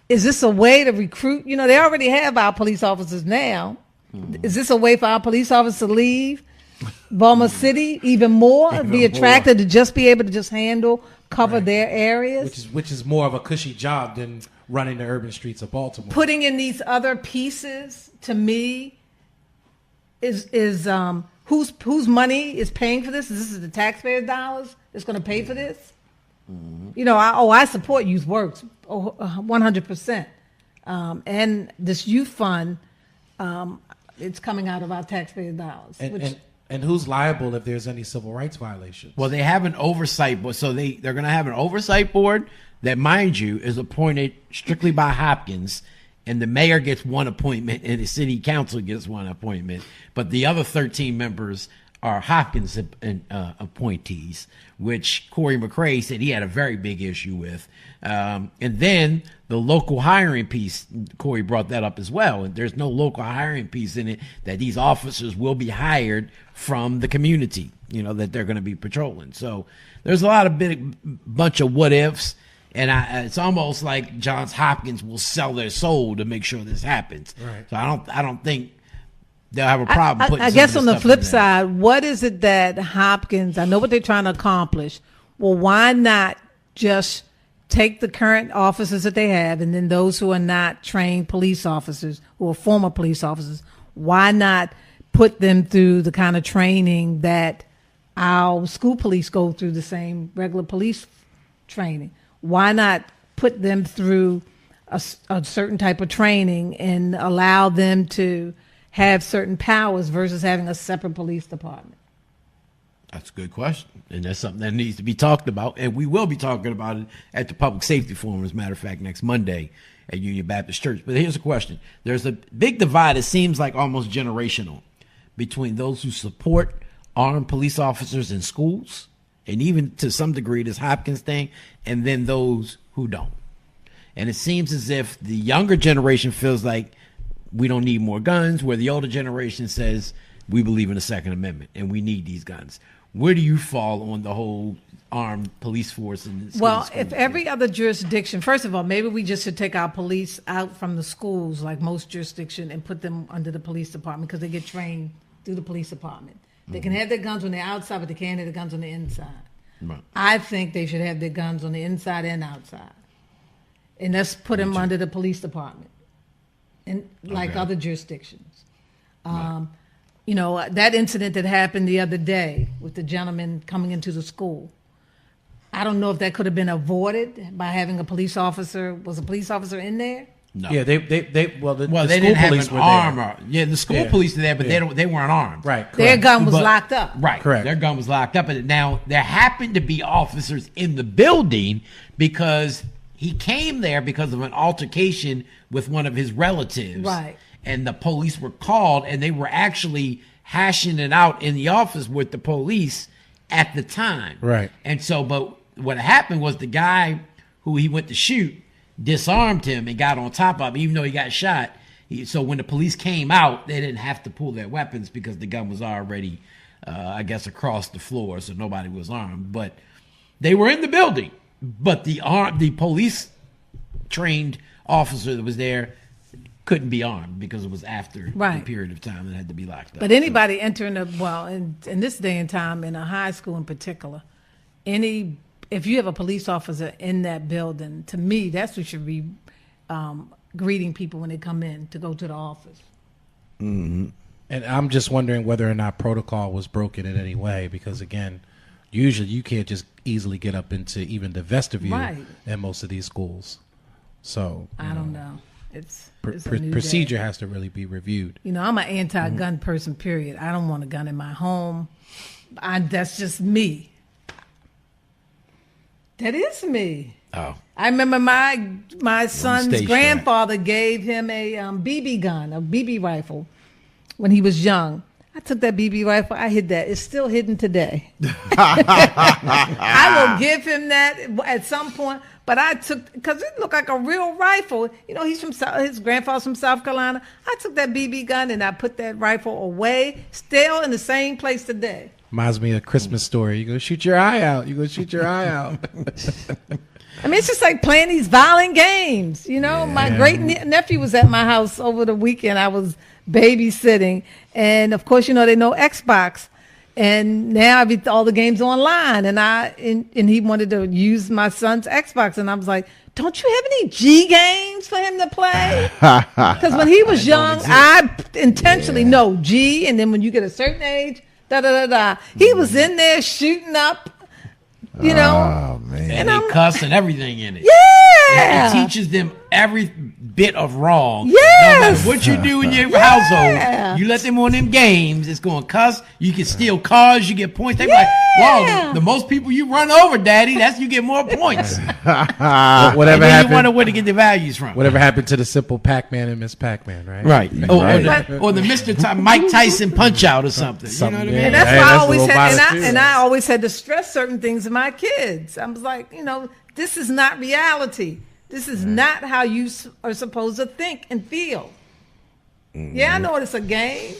Is this a way to recruit? They already have our police officers now. Is this a way for our police officers to leave Baltimore City even more, be attracted to just be able to just cover their areas? Which is more of a cushy job than running the urban streets of Baltimore. Putting in these other pieces, to me, is whose money is paying for this? Is this the taxpayers' dollars that's going to pay for this? I support Youth Works 100%. and this youth fund, it's coming out of our taxpayer dollars. And who's liable if there's any civil rights violations? Well, they have an oversight board. So they're going to have an oversight board that, mind you, is appointed strictly by Hopkins. And the mayor gets one appointment and the city council gets one appointment. But the other 13 members are Hopkins appointees, which Corey McRae said he had a very big issue with. And then the local hiring piece, Corey brought that up as well. And there's no local hiring piece in it, that these officers will be hired from the community, that they're going to be patrolling. So there's a lot of bunch of what ifs. And it's almost like Johns Hopkins will sell their soul to make sure this happens. Right. So I don't think they'll have a problem putting I guess on the flip side, what is it that Hopkins, I know what they're trying to accomplish. Well, why not just take the current officers that they have, and then those who are not trained police officers, who are former police officers, why not put them through the kind of training that our school police go through, the same regular police training? Why not put them through a certain type of training and allow them to have certain powers versus having a separate police department? That's a good question. And that's something that needs to be talked about. And we will be talking about it at the Public Safety Forum, as a matter of fact, next Monday at Union Baptist Church. But here's a question. There's a big divide, it seems like almost generational, between those who support armed police officers in schools, and even to some degree this Hopkins thing, and then those who don't. And it seems as if the younger generation feels like we don't need more guns, where the older generation says we believe in the Second Amendment and we need these guns. Where do you fall on the whole armed police force? If every other jurisdiction, first of all, maybe we just should take our police out from the schools, like most jurisdictions, and put them under the police department, because they get trained through the police department. They can have their guns when they're outside, but they can't have their guns on the inside. Right. I think they should have their guns on the inside and outside. And let's put them under the police department, and like other jurisdictions. That incident that happened the other day with the gentleman coming into the school, I don't know if that could have been avoided by having a police officer. Was a police officer in there? No. Yeah, they didn't school have police an were arm. there. Yeah, the school police were there, but they weren't armed. Right. Correct. Their gun was locked up. Right. Correct. Their gun was locked up. And now there happened to be officers in the building because he came there because of an altercation with one of his relatives. Right. And the police were called, and they were actually hashing it out in the office with the police at the time. Right. And so, but what happened was the guy who he went to shoot disarmed him and got on top of him, even though he got shot. So when the police came out, they didn't have to pull their weapons because the gun was already, across the floor, so nobody was armed. But they were in the building. But the police trained officer that was there couldn't be armed because it was after the period of time that had to be locked up. But anybody entering in this day and time, in a high school in particular, if you have a police officer in that building, to me, that's who should be greeting people when they come in to go to the office. Mm-hmm. And I'm just wondering whether or not protocol was broken in any way, because, again, usually you can't just easily get up into even the vestibule in most of these schools. So I don't know. It's procedure has to really be reviewed. I'm an anti-gun person, period. I don't want a gun in my home. That's just me. That is me. Oh. I remember my son's grandfather gave him a BB gun, a BB rifle, when he was young. I took that BB rifle. I hid that. It's still hidden today. I will give him that at some point. But I took, because it looked like a real rifle. He's his grandfather's from South Carolina. I took that BB gun and I put that rifle away, still in the same place today. Reminds me of a Christmas story. You're going to shoot your eye out. I mean, it's just like playing these violent games. My great nephew was at my house over the weekend. I was babysitting. And, of course, they know Xbox. And now all the games online. And he wanted to use my son's Xbox. And I was like, don't you have any G games for him to play? Because when he was young, I intentionally know G. And then when you get a certain age, he was in there shooting up, Oh, man. And they cuss and everything in it. Yeah. Yeah. It teaches them every bit of wrong. Yes. No matter what you do in your household, you let them on them games, it's going to cuss. You can steal cars, you get points. They be like, wow, the most people you run over, Daddy, that's you get more points. Whatever and happened, you wonder where to get the values from. Whatever happened to the simple Pac-Man and Miss Pac-Man, right? Right. Right. Or the Mr. Mike Tyson punch out or something. You know what I mean? And that's Hey, why I that's always robotic had, too. and I always had to stress certain things to my kids. I was like, this is not reality. This is not how you are supposed to think and feel. Yeah, I know it's a game.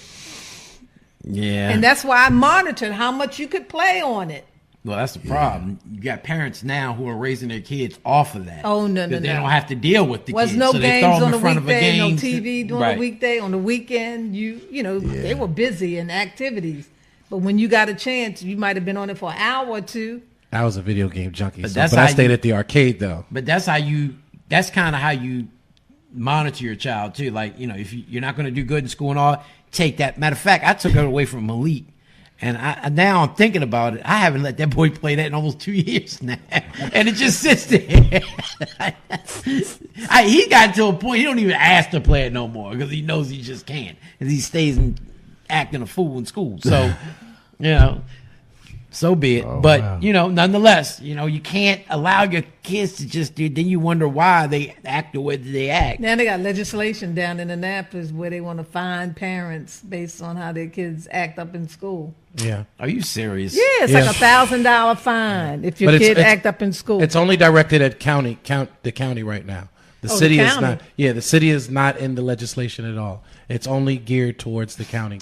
Yeah. And that's why I monitored how much you could play on it. Well, that's the problem. You got parents now who are raising their kids off of that. Oh, no. They don't have to deal with the Was kids. no so they games throw them on in the front of a weekday, no game. TV during Right. the weekday. On the weekend, they were busy in activities. But when you got a chance, you might have been on it for an hour or two. I was a video game junkie, But but that's I how stayed you- at the arcade though. But that's kind of how you monitor your child too. Like, if you're not going to do good in school and all, take that. Matter of fact, I took it away from Malik. And now I'm thinking about it. I haven't let that boy play that in almost 2 years now. And it just sits there. He got to a point, he don't even ask to play it no more because he knows he just can't. And he stays acting a fool in school. So, so be it. But, nonetheless, you can't allow your kids to just do. Then you wonder why they act the way that they act. Now they got legislation down in Annapolis where they want to fine parents based on how their kids act up in school. Yeah. Are you serious? Yeah, it's like $1,000 fine if your But kid act up in school. It's only directed at the county right now. The city is not. Yeah, the city is not in the legislation at all. It's only geared towards the county.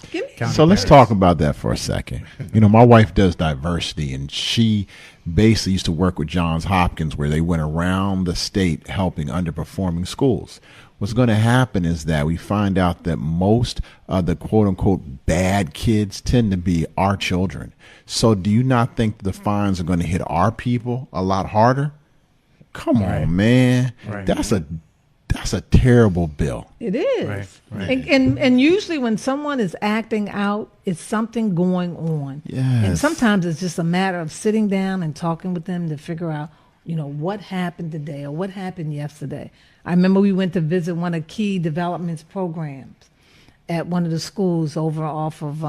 So let's talk about that for a second. My wife does diversity, and she basically used to work with Johns Hopkins where they went around the state helping underperforming schools. What's going to happen is that we find out that most of the quote-unquote bad kids tend to be our children. So do you not think the fines are going to hit our people a lot harder? Come on, man. Right. That's a terrible bill. It is. Right. And usually when someone is acting out, it's something going on. Yes. And sometimes it's just a matter of sitting down and talking with them to figure out, what happened today or what happened yesterday. I remember we went to visit one of Key Development's programs at one of the schools over off of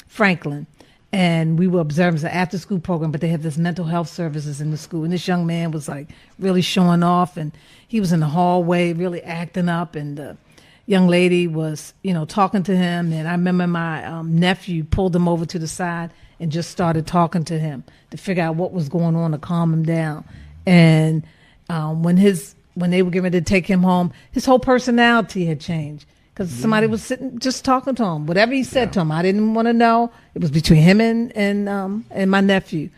Franklin. And we were observing the after-school program, but they have this mental health services in the school. And this young man was like really showing off, and he was in the hallway really acting up. And the young lady was, talking to him. And I remember my nephew pulled him over to the side and just started talking to him to figure out what was going on to calm him down. And when they were getting ready to take him home, his whole personality had changed. Because somebody was sitting, just talking to him. Whatever he said to him, I didn't want to know. It was between him and my nephew.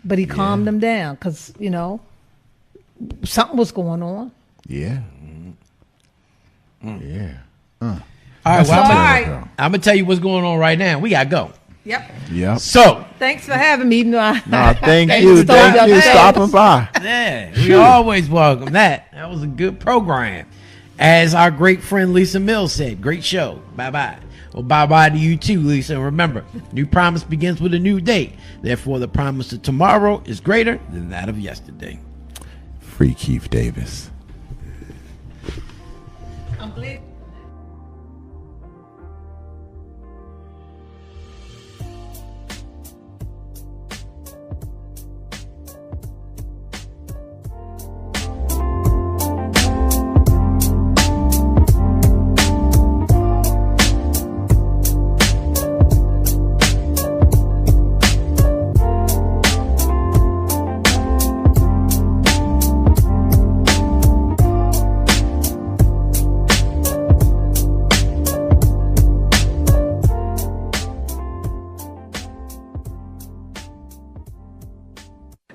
But he calmed him down because, something was going on. Yeah. Yeah. All right, Well, I'm going to tell you what's going on right now. We got to go. Yep. Yep. So, Thanks for having me. Even though Thank I you. stole Thank your you. bag. Stopping by. yeah, we always welcome that. That was a good program. As our great friend Lisa Mills said, great show. Bye-bye. Well, bye-bye to you too, Lisa. And remember, new promise begins with a new day. Therefore, the promise of tomorrow is greater than that of yesterday. Free Keith Davis. I'm glad.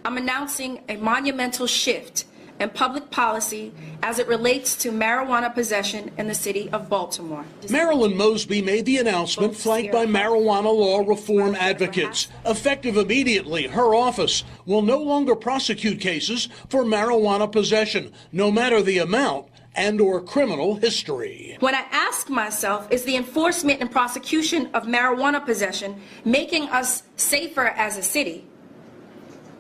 I'm announcing a monumental shift in public policy as it relates to marijuana possession in the city of Baltimore. Marilyn Mosby made the announcement flanked by marijuana law reform advocates. Effective immediately, her office will no longer prosecute cases for marijuana possession, no matter the amount and or criminal history. When I ask myself, is the enforcement and prosecution of marijuana possession making us safer as a city?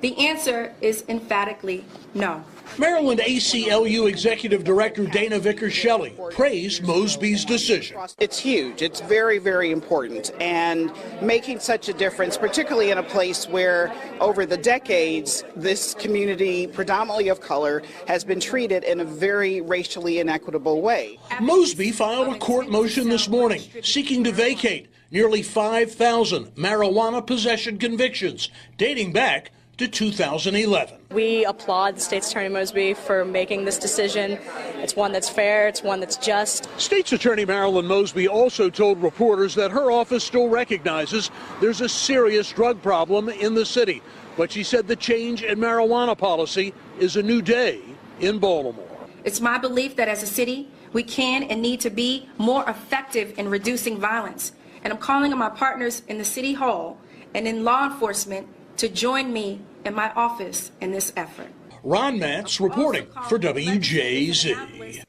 The answer is emphatically no. Maryland ACLU Executive Director Dana Vickers-Shelley praised Mosby's decision. It's huge. It's very, very important, and making such a difference, particularly in a place where over the decades this community, predominantly of color, has been treated in a very racially inequitable way. Mosby filed a court motion this morning seeking to vacate nearly 5,000 marijuana possession convictions dating back to 2011. We applaud the State's Attorney Mosby for making this decision. It's one that's fair, it's one that's just. State's Attorney Marilyn Mosby also told reporters that her office still recognizes there's a serious drug problem in the city, but she said the change in marijuana policy is a new day in Baltimore. It's my belief that as a city, we can and need to be more effective in reducing violence. And I'm calling on my partners in the City Hall and in law enforcement to join me in my office in this effort. Ron Matz reporting for WJZ.